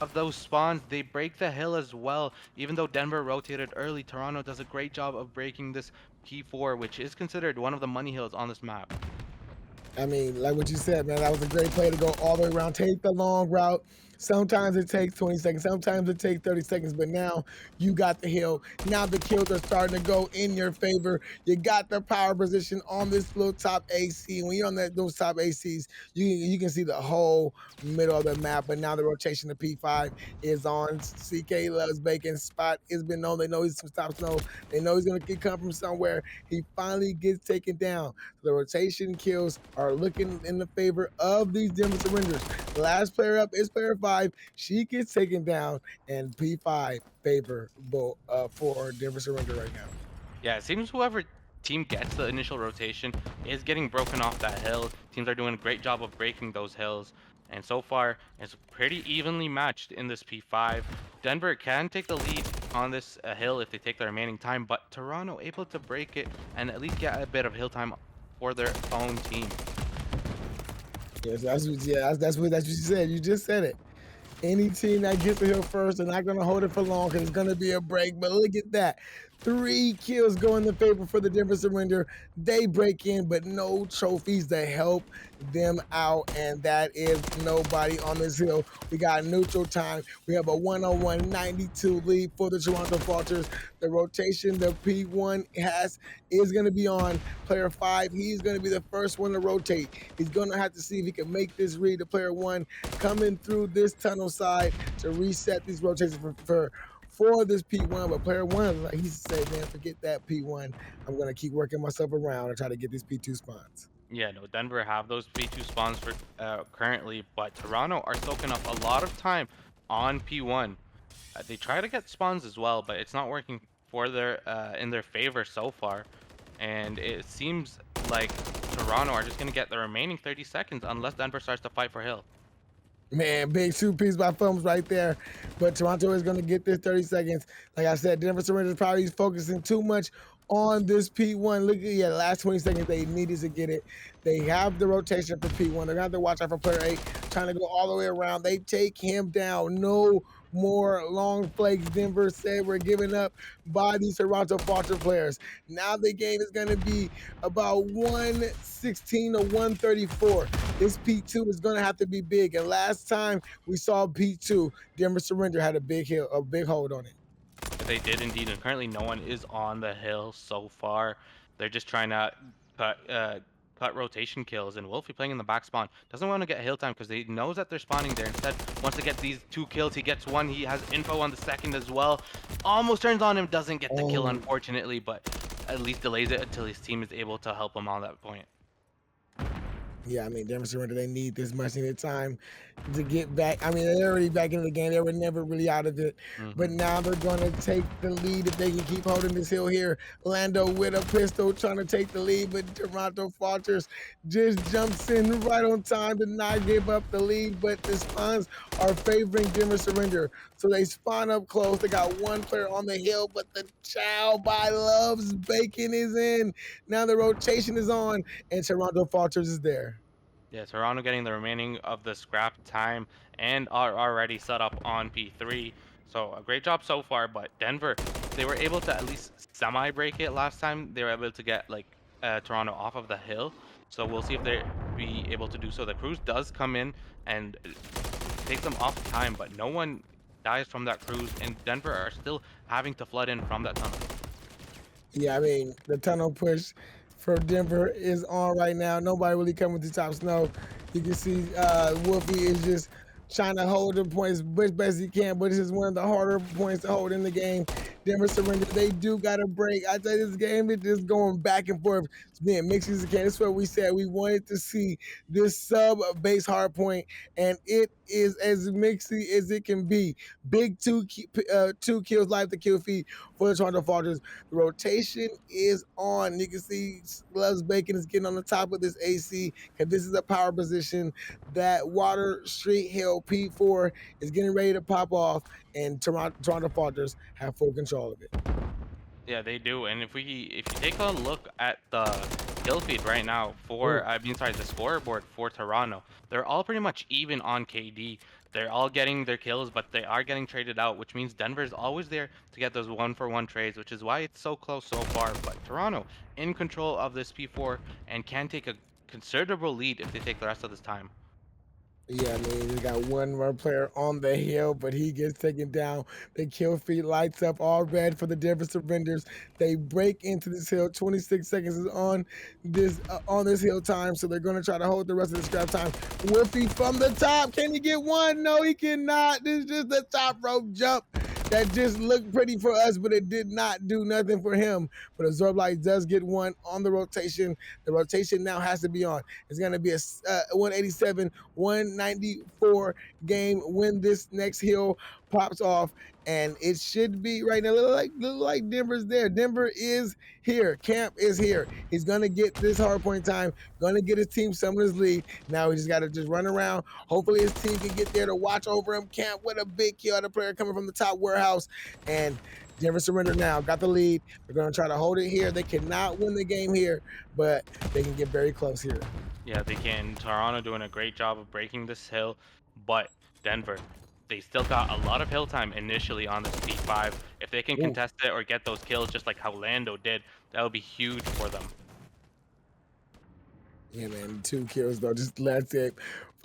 of those spawns, they break the hill as well. Even though Denver rotated early, Toronto does a great job of breaking this P4, which is considered one of the money hills on this map. I mean, like what you said, man, that was a great play to go all the way around, take the long route. Sometimes it takes 20 seconds, sometimes it takes 30 seconds, but now you got the hill. Now the kills are starting to go in your favor. You got the power position on this little top AC. When you're on those top ACs, you can see the whole middle of the map, but now the rotation to P5 is on. CK loves bacon. Spot has been known. They know he's some stop snow. They know he's going to come from somewhere. He finally gets taken down. The rotation kills are looking in the favor of these Denver Surrenders. The last player up is player 5. She gets taken down, and P5 favorable for Denver Surrender right now. Yeah, it seems whoever team gets the initial rotation is getting broken off that hill. Teams are doing a great job of breaking those hills. And so far, it's pretty evenly matched in this P5. Denver can take the lead on this hill if they take the remaining time, but Toronto able to break it and at least get a bit of hill time for their own team. Yes, that's what you said. You just said it. Any team that gets the hill first, they're not going to hold it for long because it's going to be a break. But look at that. 3 kills go in the favor for the Denver Surrender. They break in, but no trophies to help them out. And that is nobody on this hill. We got neutral time. We have a 101-92 lead for the Toronto Falters. The rotation the P1 is going to be on player 5. He's going to be the first one to rotate. He's going to have to see if he can make this read to player 1 coming through this tunnel side to reset these rotations for this P1, but player 1, like he said, man, forget that P1. I'm going to keep working myself around and try to get these P2 spawns. Yeah, no, Denver have those P2 spawns for currently, but Toronto are soaking up a lot of time on P1. They try to get spawns as well, but it's not working for their in their favor so far. And it seems like Toronto are just going to get the remaining 30 seconds unless Denver starts to fight for hill. Man, big 2-piece by Fums right there. But Toronto is going to get this 30 seconds. Like I said, Denver Surrender is probably focusing too much on this P1. Look at the last 20 seconds they needed to get it. They have the rotation for P1. They're going to have to watch out for player 8, trying to go all the way around. They take him down. No more long flakes. Denver said we're giving up by these Toronto Falter players. Now the game is going to be about 116 to 134. This P2 is going to have to be big. And last time we saw P2, Denver Surrender had a big hold on it. They did indeed, and currently no one is on the hill so far. They're just trying to cut rotation kills, and Wolfie playing in the back spawn doesn't want to get hill time because he knows that they're spawning there. Instead, wants to get these 2 kills. He gets one. He has info on the second as well. Almost turns on him, doesn't get the kill Oh. unfortunately, but at least delays it until his team is able to help him on that point. Yeah, I mean, Denver Surrender, they need this much needed time to get back. I mean, they're already back into the game. They were never really out of it. But Hmm. now they're going to take the lead if they can keep holding this hill here. Lando with a pistol trying to take the lead, but Toronto Falters just jumps in right on time to not give up the lead. But the spawns are favoring Denver Surrender. So they spawn up close. They got one player on the hill, but the Chow by Loves Bacon is in. Now the rotation is on, and Toronto Falters is there. Yeah, Toronto getting the remaining of the scrap time and are already set up on P3. So a great job so far, but Denver, they were able to at least semi-break it last time. They were able to get like Toronto off of the hill. So we'll see if they be able to do so. The cruise does come in and takes them off time, but no one dies from that cruise, and Denver are still having to flood in from that tunnel. Yeah, I mean, the tunnel push for Denver is on right now. Nobody really coming to top snow. You can see Wolfie is just trying to hold the points as best he can, but this is one of the harder points to hold in the game. Denver Surrender, they do got a break. I tell you, this game is just going back and forth. It's being mixed as it can. That's what we said. We wanted to see this sub base hard point, and it is as mixy as it can be. Big two kills life to kill feed for the Toronto Falters. The rotation is on. You can see Loves Bacon is getting on the top of this AC because this is a power position. That Water Street Hill P4 is getting ready to pop off, and Toronto Falters have full control of it. Yeah, they do. And if you take a look at the kill feed right now Ooh. for sorry, the scoreboard for Toronto, they're all pretty much even on KD. They're all getting their kills, but they are getting traded out, which means Denver's always there to get those 1-for-1 trades, which is why it's so close so far. But Toronto in control of this P4 and can take a considerable lead if they take the rest of this time. Yeah, I mean, they got one more player on the hill, but he gets taken down. The kill feed lights up all red for the Denver Surrenders. They break into this hill. 26 seconds is on this hill time, so they're going to try to hold the rest of the scrap time. Wolfie from the top. Can he get one? No, he cannot. This is just the top rope jump that just looked pretty for us, but it did not do nothing for him. But Absorb Light does get one on the rotation. The rotation now has to be on. It's going to be a 187, 194 game when this next hill pops off. And it should be right now. Look like Denver's there. Denver is here. Camp is here. He's gonna get this hard point time. Gonna get his team some of his lead. Now he just got to just run around. Hopefully his team can get there to watch over him. Camp with a big kill out of player coming from the top warehouse. And Denver Surrender now got the lead. They're gonna try to hold it here. They cannot win the game here, but they can get very close here. Yeah, they can. Toronto doing a great job of breaking this hill, but Denver, they still got a lot of hill time initially on this P5. If they can Ooh. contest it or get those kills just like how Lando did, that would be huge for them. Yeah, man, 2 kills though. Just lets it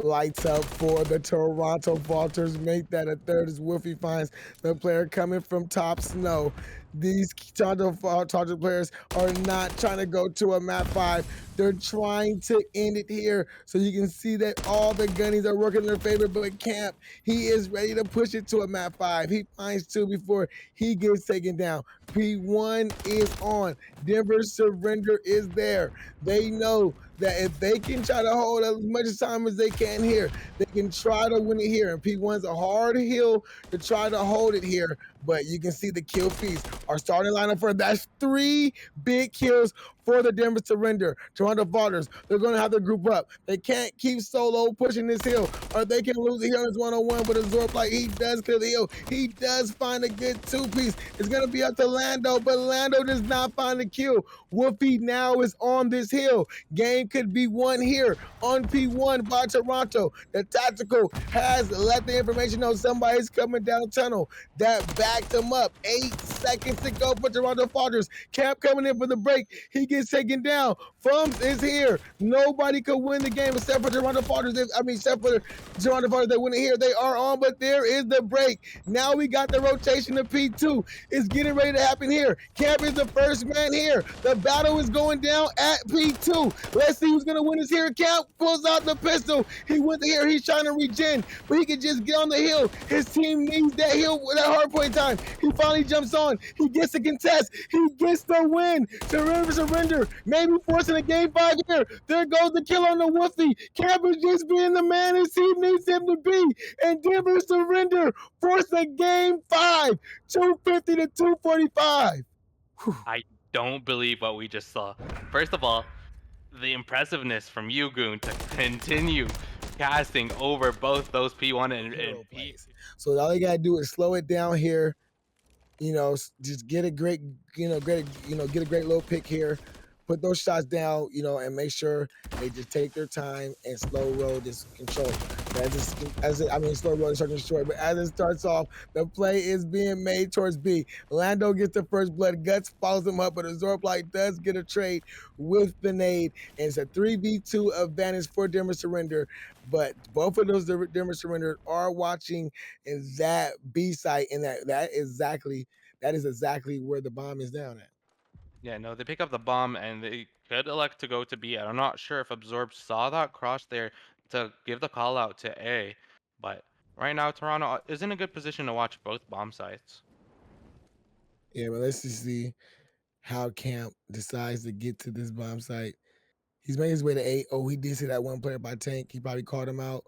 lights up for the Toronto Falters. Make that a third as Wolfie finds the player coming from top snow. These Toronto Falters players are not trying to go to a map 5. They're trying to end it here. So you can see that all the gunnies are working in their favor, but Camp, he is ready to push it to a map 5. He finds 2 before he gets taken down. P1 is on. Denver Surrender is there. They know that if they can try to hold as much time as they can here, they can try to win it here. And P1's a hard hill to try to hold it here, but you can see the kill feast. Our starting lineup for that's 3 big kills for the Denver Surrender. Toronto Falters, they're going to have to group up. They can't keep solo pushing this hill, or they can lose the hill on this one-on-one, but Absorb like he does clear the hill. He does find a good 2-piece. It's going to be up to Lando, but Lando does not find a kill. Wolfie now is on this hill. Game could be won here on P1 by Toronto. The tactical has let the information know somebody's coming down the tunnel. That backed him up. 8 seconds to go for Toronto Falters. Camp coming in for the break. He gets taken down. Fums is here. Nobody could win the game except for Toronto Falters. Except for Toronto Falters, they win it here. They are on, but there is the break. Now we got the rotation of P2. It's getting ready to happen here. Camp is the first man here. The battle is going down at P2. Let's see who's going to win this here. Camp pulls out the pistol. He went here. He's trying to regen, but he can just get on the hill. His team needs that hill, that hard point time. He finally jumps on. He gets the contest. He gets the win. Surrender. Maybe forcing a game 5 here. There goes the kill on the Woofy. Camp is just being the man his team needs him to be. And Denver Surrender force a game 5. 250 to 245. I don't believe what we just saw. First of all, the impressiveness from you, Goon, to continue casting over both those P1 and P. So all you gotta do is slow it down here. Just get a great, get a great little pick here. Put those shots down, and make sure they just take their time and slow roll this control. Slow roll this destroy. But as it starts off, the play is being made towards B. Lando gets the first blood. Guts follows him up, but Azorblight does get a trade with the nade, and it's a 3v2 advantage for Denver Surrender. But both of those Denver Surrender are watching in that B site, and that is exactly where the bomb is down at. Yeah, no, they pick up the bomb and they could elect to go to B. I'm not sure if Absorb saw that cross there to give the call out to A, but right now Toronto is in a good position to watch both bomb sites. Yeah, but let's just see how Camp decides to get to this bomb site. He's made his way to 8. Oh, he did see that one player by Tank. He probably called him out.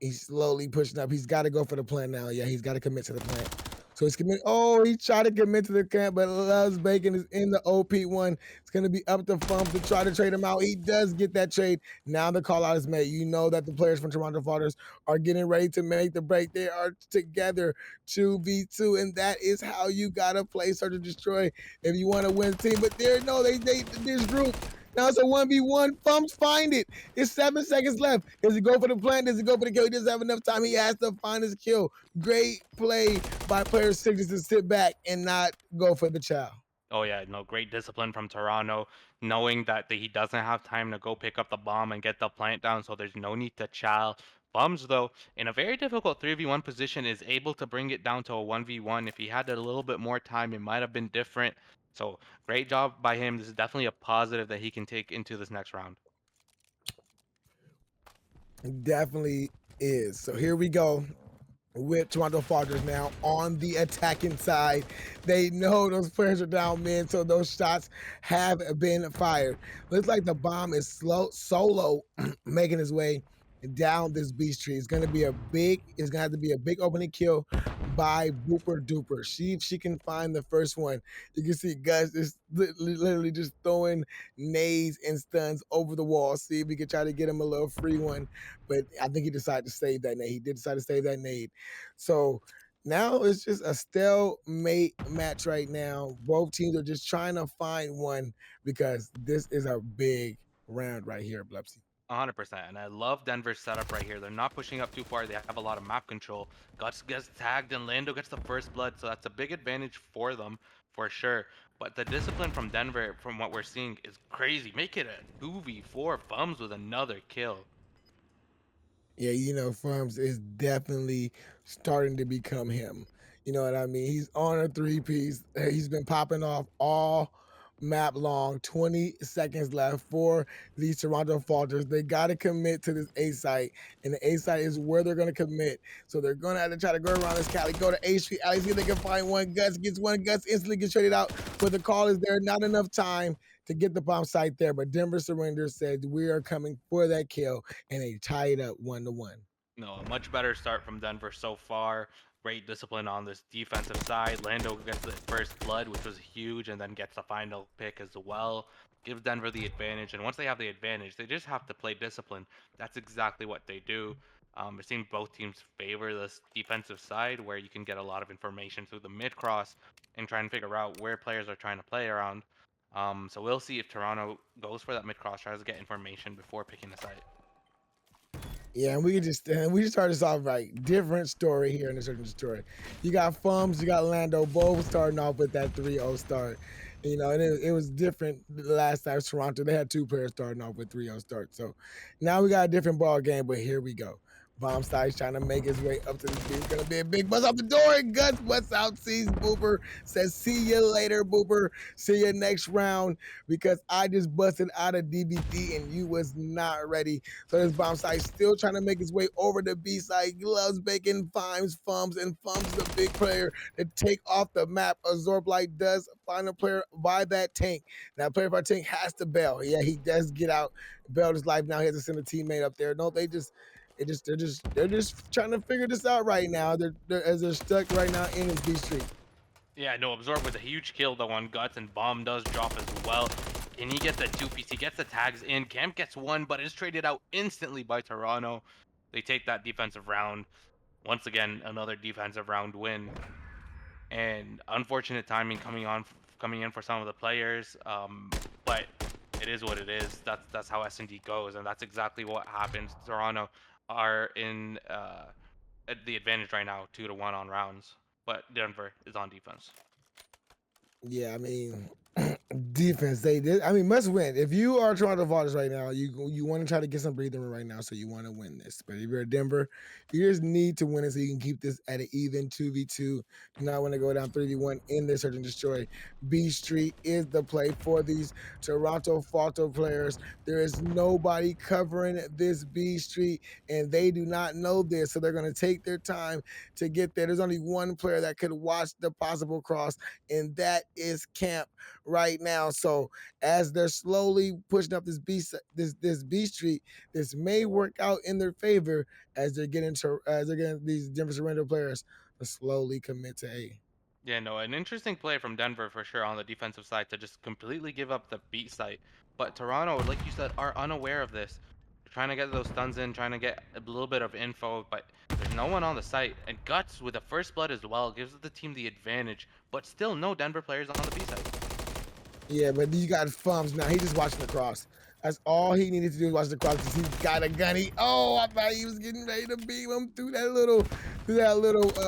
He's slowly pushing up. He's got to go for the plant now. Yeah, he's got to commit to the plant. So he's committed. Oh, he tried to commit to the camp, but Loves Bacon is in the OP1. It's going to be up to Fump to try to trade him out. He does get that trade. Now the call out is made. You know that the players from Toronto Falters are getting ready to make the break. They are together 2v2, and that is how you got to play Search and Destroy if you want to win the team. But this group. Now it's a 1v1. Fumps find it. It's 7 seconds left. Does he go for the plant? Does he go for the kill? He doesn't have enough time. He has to find his kill. Great play by player 6 to sit back and not go for the chow. Oh yeah, no, great discipline from Toronto, knowing that he doesn't have time to go pick up the bomb and get the plant down, so there's no need to chow. Bums though, in a very difficult 3v1 position, is able to bring it down to a 1v1. If he had a little bit more time, it might have been different. So great job by him. This is definitely a positive that he can take into this next round. Definitely is. So here we go with Toronto Falters now on the attacking side. They know those players are down mid, so those shots have been fired. Looks like the bomb is solo making his way down this beach tree. It's gonna have to be a big opening kill by Booper Duper. See if she can find the first one. You can see Gus is literally just throwing nades and stuns over the wall. See if we can try to get him a little free one. But I think he decided to save that nade. He did decide to save that nade. So now it's just a stalemate match right now. Both teams are just trying to find one because this is a big round right here, Blepsy. 100%. And I love Denver's setup right here. They're not pushing up too far. They have a lot of map control. Guts gets tagged and Lando gets the first blood. So that's a big advantage for them for sure. But the discipline from Denver, from what we're seeing, is crazy. Make it a 2v4. Bums with another kill. Yeah, Farms is definitely starting to become him. You know what I mean? He's on a 3-piece. He's been popping off all map long. 20 seconds left for these Toronto Falters. They got to commit to this A site, and the A site is where they're going to commit. So they're going to have to try to go around this Cali, go to A Street Alley, see if they can find one. Guts gets one. Guts instantly gets traded out, but the call is there. Not enough time to get the bomb site there, but Denver Surrender said we are coming for that kill, and they tie it up 1-1. No, a much better start from Denver so far. Great discipline on this defensive side. Lando gets the first blood, which was huge, and then gets the final pick as well. Gives Denver the advantage, and once they have the advantage, they just have to play discipline. That's exactly what they do. We're seeing both teams favor this defensive side, where you can get a lot of information through the mid cross and try and figure out where players are trying to play around. So we'll see if Toronto goes for that mid cross, tries to get information before picking a site. Yeah, and we just started this off right. Different story here in a certain story. You got Fums, you got Lando, both starting off with that 3-0 start. You know, and it was different the last time Toronto. They had two players starting off with 3-0 start. So now we got a different ball game, but here we go. Bomb side's trying to make his way up to this beat. It's gonna be a big buzz out the door, and Guts butts out, sees Booper, says, "See you later, Booper. See you next round." Because I just busted out of DBD and you was not ready. So this bomb side still trying to make his way over the B side. Gloves bacon, Fimes, Fums, and Fums is a big player to take off the map. Absorb Light does find a player by that tank. Now, player by tank has to bail. Yeah, he does get out, bailed his life. Now he has to send a teammate up there. No, they're just trying to figure this out right now. They're stuck right now in his B Street. Yeah, no, Absorb with a huge kill though on Guts, and Bomb does drop as well. Can he get the two-piece? He gets the tags in. Camp gets one, but is traded out instantly by Toronto. They take that defensive round. Once again, another defensive round win. And unfortunate timing coming in for some of the players. But it is what it is. That's how S&D goes, and that's exactly what happens. Toronto are in at the advantage right now, 2-1 on rounds, but Denver is on defense. Yeah, I mean, defense. They did. I mean, must win. If you are Toronto Falters right now, you want to try to get some breathing room right now, so you want to win this. But if you're Denver, you just need to win it so you can keep this at an even 2v2. Do not want to go down 3v1 in this search and destroy. B Street is the play for these Toronto Falter players. There is nobody covering this B Street, and they do not know this, so they're going to take their time to get there. There's only one player that could watch the possible cross, and that is Camp right now. So as they're slowly pushing up this B Street, this may work out in their favor as they're getting these Denver surrender players to slowly commit to A. Yeah, no, an interesting play from Denver for sure on the defensive side to just completely give up the beat site. But Toronto, like you said, are unaware of this. They're trying to get those stuns in, trying to get a little bit of info, but there's no one on the site. And Guts with the first blood as well gives the team the advantage, but still no Denver players on the B side. Yeah, but you got Fums now. He just watching the cross. That's all he needed to do was watch the cross because he got a gunny. Oh, I thought he was getting ready to beam him through that little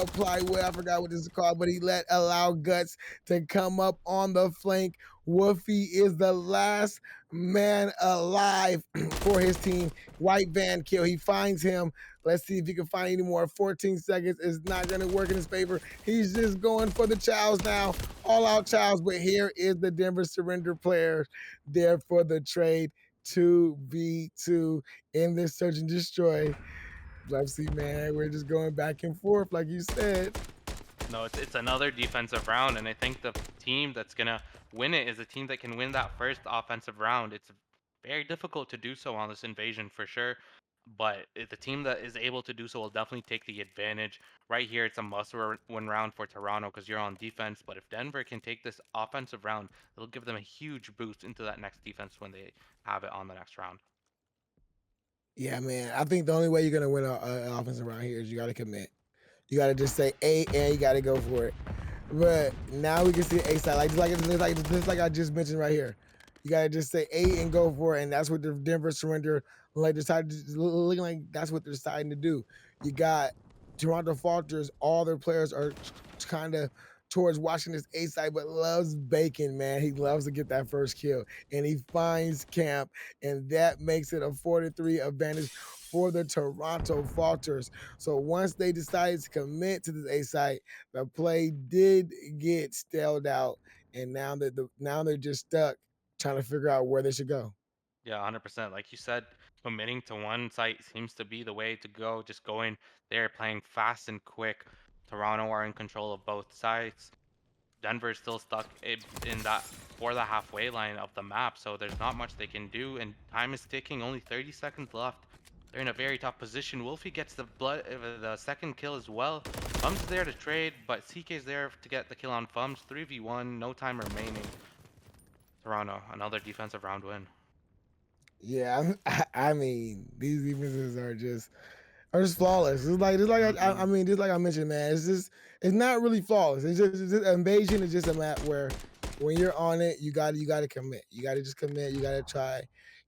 plywood. I forgot what this is called, but he allow Guts to come up on the flank. Woofy is the last man alive for his team. White van kill. He finds him. Let's see if he can find any more. 14 seconds is not going to work in his favor. He's just going for the chows now. All out chows. But here is the Denver surrender player there for the trade. 2v2 in this search and destroy. Let's see, man. We're just going back and forth, like you said. No, it's another defensive round, and I think the team that's gonna win it is a team that can win that first offensive round. It's very difficult to do so on this invasion for sure, but the team that is able to do so will definitely take the advantage. Right here, it's a must-win round for Toronto because you're on defense. But if Denver can take this offensive round, it'll give them a huge boost into that next defense when they have it on the next round. Yeah, man. I think the only way you're going to win an offensive round here is you got to commit. You got to just say A and you got to go for it. But now we can see A side, like I just mentioned right here. You gotta just say A and go for it, and that's what the Denver surrender looking like. That's what they're deciding to do. You got Toronto Falters. All their players are kind of towards watching this A side, but loves Bacon, man. He loves to get that first kill, and he finds Camp, and that makes it a 4-3 advantage for the Toronto Falters. So once they decided to commit to this A site, the play did get stalled out, and now they're just stuck trying to figure out where they should go. Yeah, 100%. Like you said, committing to one site seems to be the way to go. Just going there, playing fast and quick. Toronto are in control of both sides. Denver's still stuck in that for the halfway line of the map, so there's not much they can do, and time is ticking. Only 30 seconds left. They're in a very tough position. Wolfie gets the second kill as well. Fum's there to trade, but CK's there to get the kill on Fums. 3v1, no time remaining. Toronto, another defensive round win. Yeah, I mean, these defenses are just flawless. I mean, just like I mentioned, man, it's not really flawless. It's just invasion is just a map where when you're on it, you got to commit. You got to just commit. You got to try.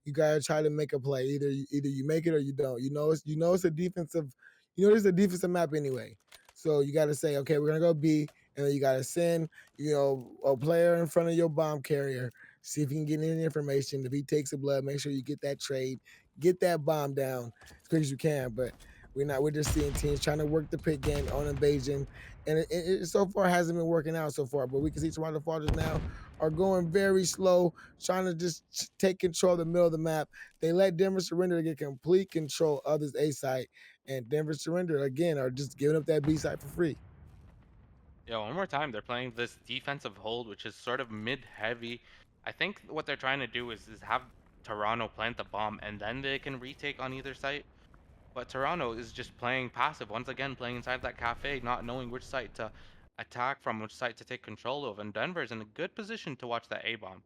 you gotta try to make a play. Either you make it or you don't. It's a defensive, it's a defensive map anyway. So you gotta say, okay, we're gonna go B, and then you gotta send, a player in front of your bomb carrier. See if you can get any information. If he takes a blood, make sure you get that trade, get that bomb down as quick as you can. But we're not. We're just seeing teams trying to work the pick game on invasion, and it so far hasn't been working out so far. But we can see Toronto Falters now are going very slow, trying to just take control of the middle of the map. They let Denver Surrender to get complete control of this A site, and Denver Surrender again are just giving up that B site for free. Yeah, one more time, they're playing this defensive hold, which is sort of mid-heavy. I think what they're trying to do is have Toronto plant the bomb, and then they can retake on either site. But Toronto is just playing passive, once again playing inside that cafe, not knowing which site to attack from, which site to take control of. And Denver's in a good position to watch that A bomb.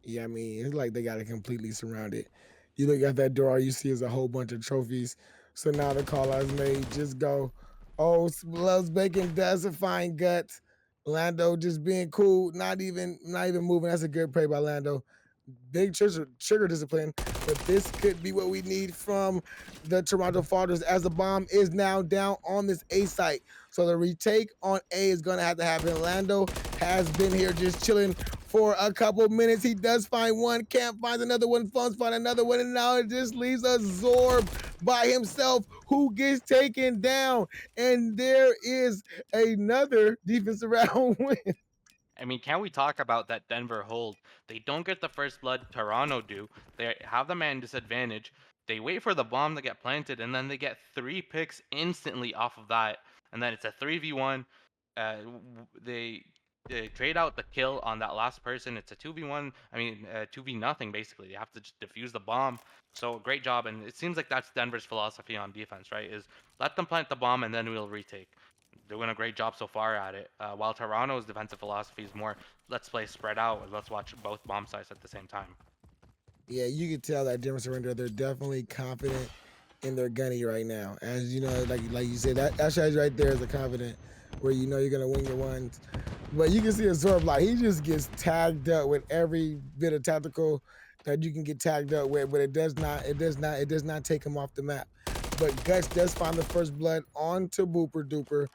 Yeah, I mean, it's like they got it completely surrounded. You look at that door, all you see is a whole bunch of trophies. So now the call is made. Just go. Oh, loves bacon does find guts. Lando just being cool, not even moving. That's a good play by Lando. Big trigger discipline, but this could be what we need from the Toronto Falters as the bomb is now down on this A site. So the retake on A is going to have to happen. Lando has been here just chilling for a couple minutes. He does find one, Camp finds another one, Funds find another one, and now it just leaves a Zorb by himself who gets taken down. And there is another defensive round win. I mean, can we talk about that Denver hold? They don't get the first blood, Toronto do. They have the man disadvantage. They wait for the bomb to get planted, and then they get 3 picks instantly off of that. And then it's a 3v1. They trade out the kill on that last person. It's a 2v1. I mean, 2v nothing basically. They have to just defuse the bomb. So great job. And it seems like that's Denver's philosophy on defense, right? Is let them plant the bomb and then we'll retake. Doing a great job so far at it. While Toronto's defensive philosophy is more, let's play spread out and let's watch both bomb sites at the same time. Yeah, you can tell that Denver Surrender, they're definitely confident in their gunny right now. As you know, like you said, that strategy right there is a confident where you know you're gonna win your ones. But you can see a Zorb like he just gets tagged up with every bit of tactical that you can get tagged up with, but it does not take him off the map. But Guts does find the first blood onto Booper Duper.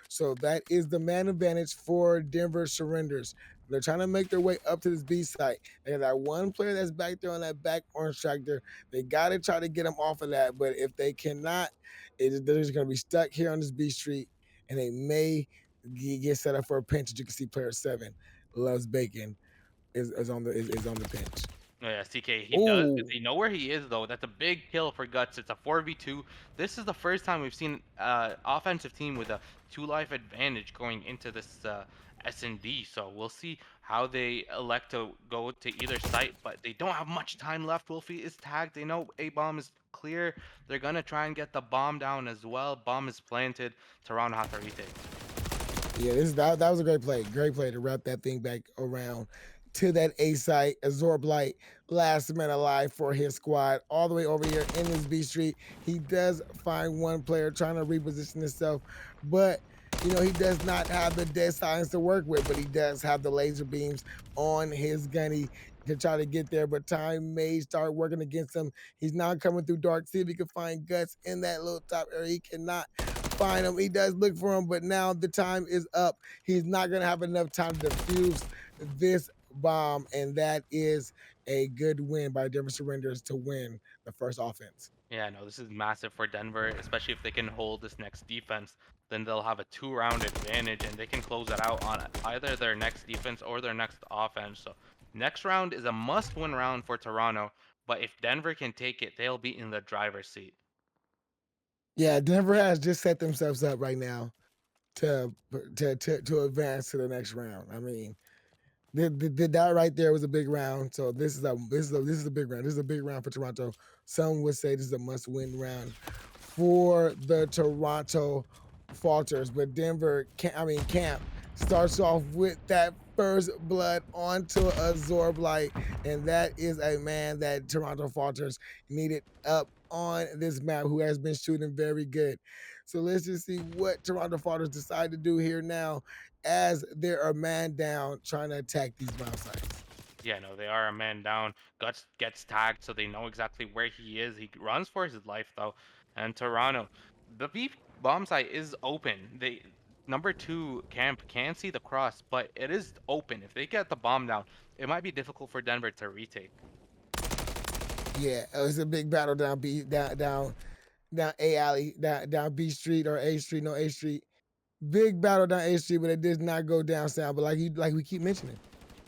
So that is the man advantage for Denver Surrenders. They're trying to make their way up to this B site. They got that one player that's back there on that back orange tractor. They got to try to get them off of that. But if they cannot, they're just going to be stuck here on this B street, and they may get set up for a pinch. As you can see, player 7 loves bacon is on the pinch. Oh, yeah, CK, he does. Does Oh, he know where he is though? That's a big kill for Guts. It's a 4v2. This is the first time we've seen offensive team with a 2 life advantage going into this S&D. So we'll see how they elect to go to either site, but they don't have much time left. Wolfie is tagged. They know A bomb is clear. They're gonna try and get the bomb down as well. Bomb is planted. Toronto has to retake. yeah, that was a great play to wrap that thing back around to that A site. Azor Blight, last man alive for his squad, all the way over here in this B street. He does find one player trying to reposition himself, but he does not have the dead silence to work with, but he does have the laser beams on his gunny to try to get there. But time may start working against him. He's now coming through dark. See if he can find Guts in that little top area. He cannot find him. He does look for him, but now the time is up. He's not going to have enough time to defuse this bomb, and that is a good win by Denver Surrenders to win the first offense. Yeah, no, this is massive for Denver, especially if they can hold this next defense. Then they'll have a 2 round advantage and they can close it out on either their next defense or their next offense. So, next round is a must win round for Toronto, but if Denver can take it, they'll be in the driver's seat. Yeah, Denver has just set themselves up right now to advance to the next round. I mean, that right there was a big round. So this is a big round. This is a big round for Toronto. Some would say this is a must-win round for the Toronto Falters, but Camp starts off with that first blood onto a Zorblight, and that is a man that Toronto Falters needed up on this map who has been shooting very good. So let's just see what Toronto Falters decide to do here now as they're a man down trying to attack these bomb sites. Yeah, no, they are a man down. Guts gets tagged, so they know exactly where he is. He runs for his life though. And Toronto, the B bomb site is open. They number two camp can see the cross, but it is open. If they get the bomb down, it might be difficult for Denver to retake. Yeah, it was a big battle down down A alley, down B Street or A Street, no A Street. Big battle down A Street, but it did not go down south. But like we keep mentioning,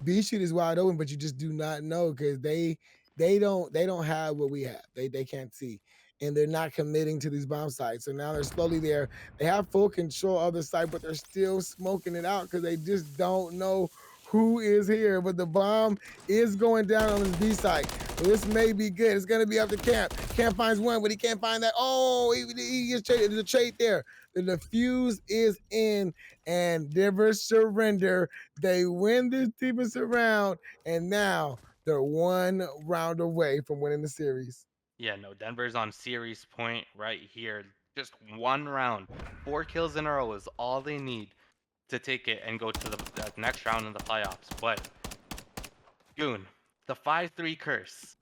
B Street is wide open, but you just do not know because they don't have what we have. They can't see. And they're not committing to these bomb sites. So now they're slowly there. They have full control of the site, but they're still smoking it out because they just don't know who is here. But the bomb is going down on this B site. So this may be good. It's gonna be up to Camp. Camp finds one, but he can't find that. Oh, he gets traded. There's a trade there. The defuse is in, and Denver surrender. They win this deepest round, and now they're one round away from winning the series. Yeah, no, Denver's on series point right here. Just one round. 4 kills in a row is all they need to take it and go to the next round in the playoffs. But Goon, the 5-3 curse.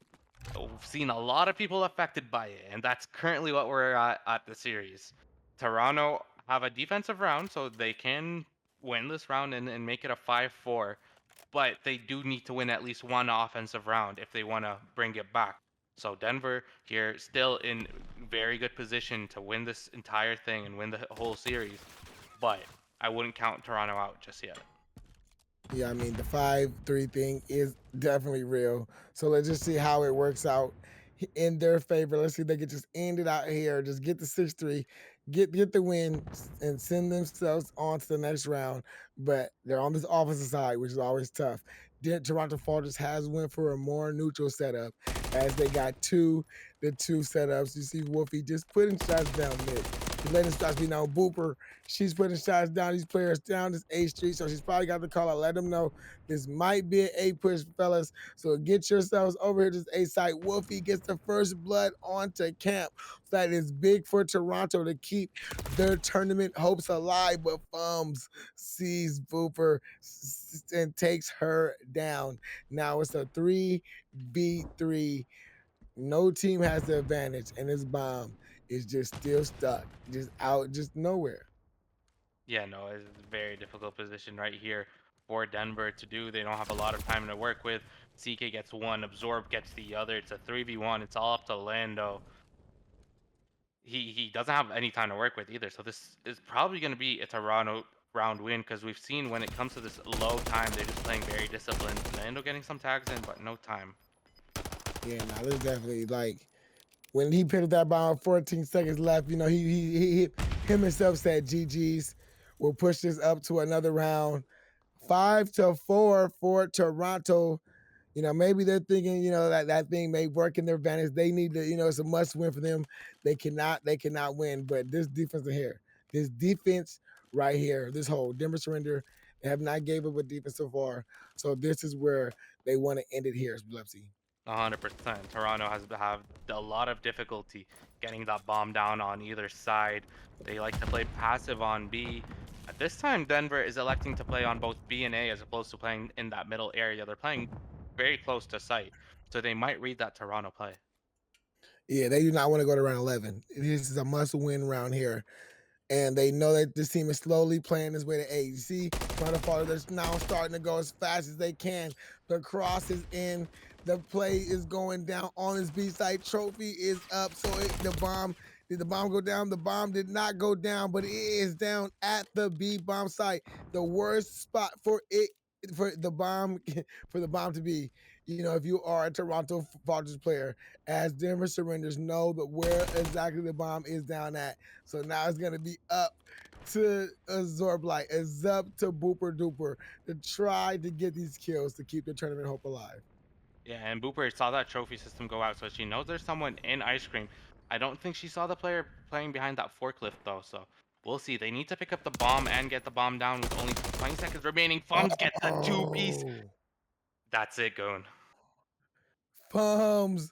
We've seen a lot of people affected by it, and that's currently what we're at the series. Toronto have a defensive round, so they can win this round and make it a 5-4, but they do need to win at least one offensive round if they want to bring it back. So Denver here still in very good position to win this entire thing and win the whole series, but I wouldn't count Toronto out just yet. Yeah, I mean the 5-3 thing is definitely real. So let's just see how it works out in their favor. Let's see if they can just end it out here, just get the 6-3, get the win, and send themselves on to the next round. But they're on this offensive side, which is always tough. Toronto Falters has went for a more neutral setup as they got the two setups. You see Wolfie just putting shots down mid. He's letting shots be known. Booper, she's putting shots down these players down this A Street, so she's probably got the call out. Let them know this might be an A push, fellas. So get yourselves over here to this A site. Wolfie gets the first blood onto camp. That is big for Toronto to keep their tournament hopes alive, but Fums sees Booper and takes her down. Now it's a 3v3. No team has the advantage, and this bomb is just still stuck, just out, just nowhere. Yeah, no, it's a very difficult position right here for Denver to do. They don't have a lot of time to work with. CK gets one, Absorb gets the other. It's a 3v1. It's all up to Lando. He doesn't have any time to work with either. So this is probably going to be a Toronto round win because we've seen when it comes to this low time, they're just playing very disciplined. Lando getting some tags in, but no time. Yeah, nah, this is definitely like when he picked that bomb, 14 seconds left. You know, him himself said, "GG's, we'll push this up to another round." 5-4 for Toronto. You know, maybe they're thinking, you know, that thing may work in their advantage. They need to, you know, it's a must win for them. They cannot win. But this defense in here, this defense right here, this whole Denver surrender, they have not gave up a defense so far. So this is where they want to end it here, Blepsy. 100%. Toronto has have a lot of difficulty getting that bomb down on either side. They like to play passive on B. At this time, Denver is electing to play on both B and A as opposed to playing in that middle area. They're playing very close to site, so they might read that Toronto play. Yeah, they do not want to go to round 11. This is a must win round here. And they know that this team is slowly playing its way to A. You see, Toronto Falters now starting to go as fast as they can. The cross is in. The play is going down on this B side. Trophy is up. So the bomb, did the bomb go down? The bomb did not go down, but it is down at the B bomb site. The worst spot for it for the bomb for the bomb to be. You know, if you are a Toronto Falters player, as Denver surrenders, know that where exactly the bomb is down at. So now it's gonna be up to Zorblight. It's up to Booper Duper to try to get these kills to keep the tournament hope alive. Yeah, and Booper saw that trophy system go out, so she knows there's someone in ice cream. I don't think she saw the player playing behind that forklift though, so we'll see. They need to pick up the bomb and get the bomb down with only 20 seconds remaining. Fums gets a two-piece. Oh, That's it, going. Pums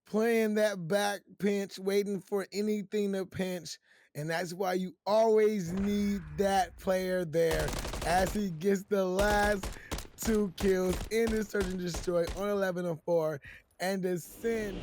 playing that back pinch, waiting for anything to pinch. And that's why you always need that player there as he gets the last 2 kills in this search and destroy on 11 and 4, and Ascend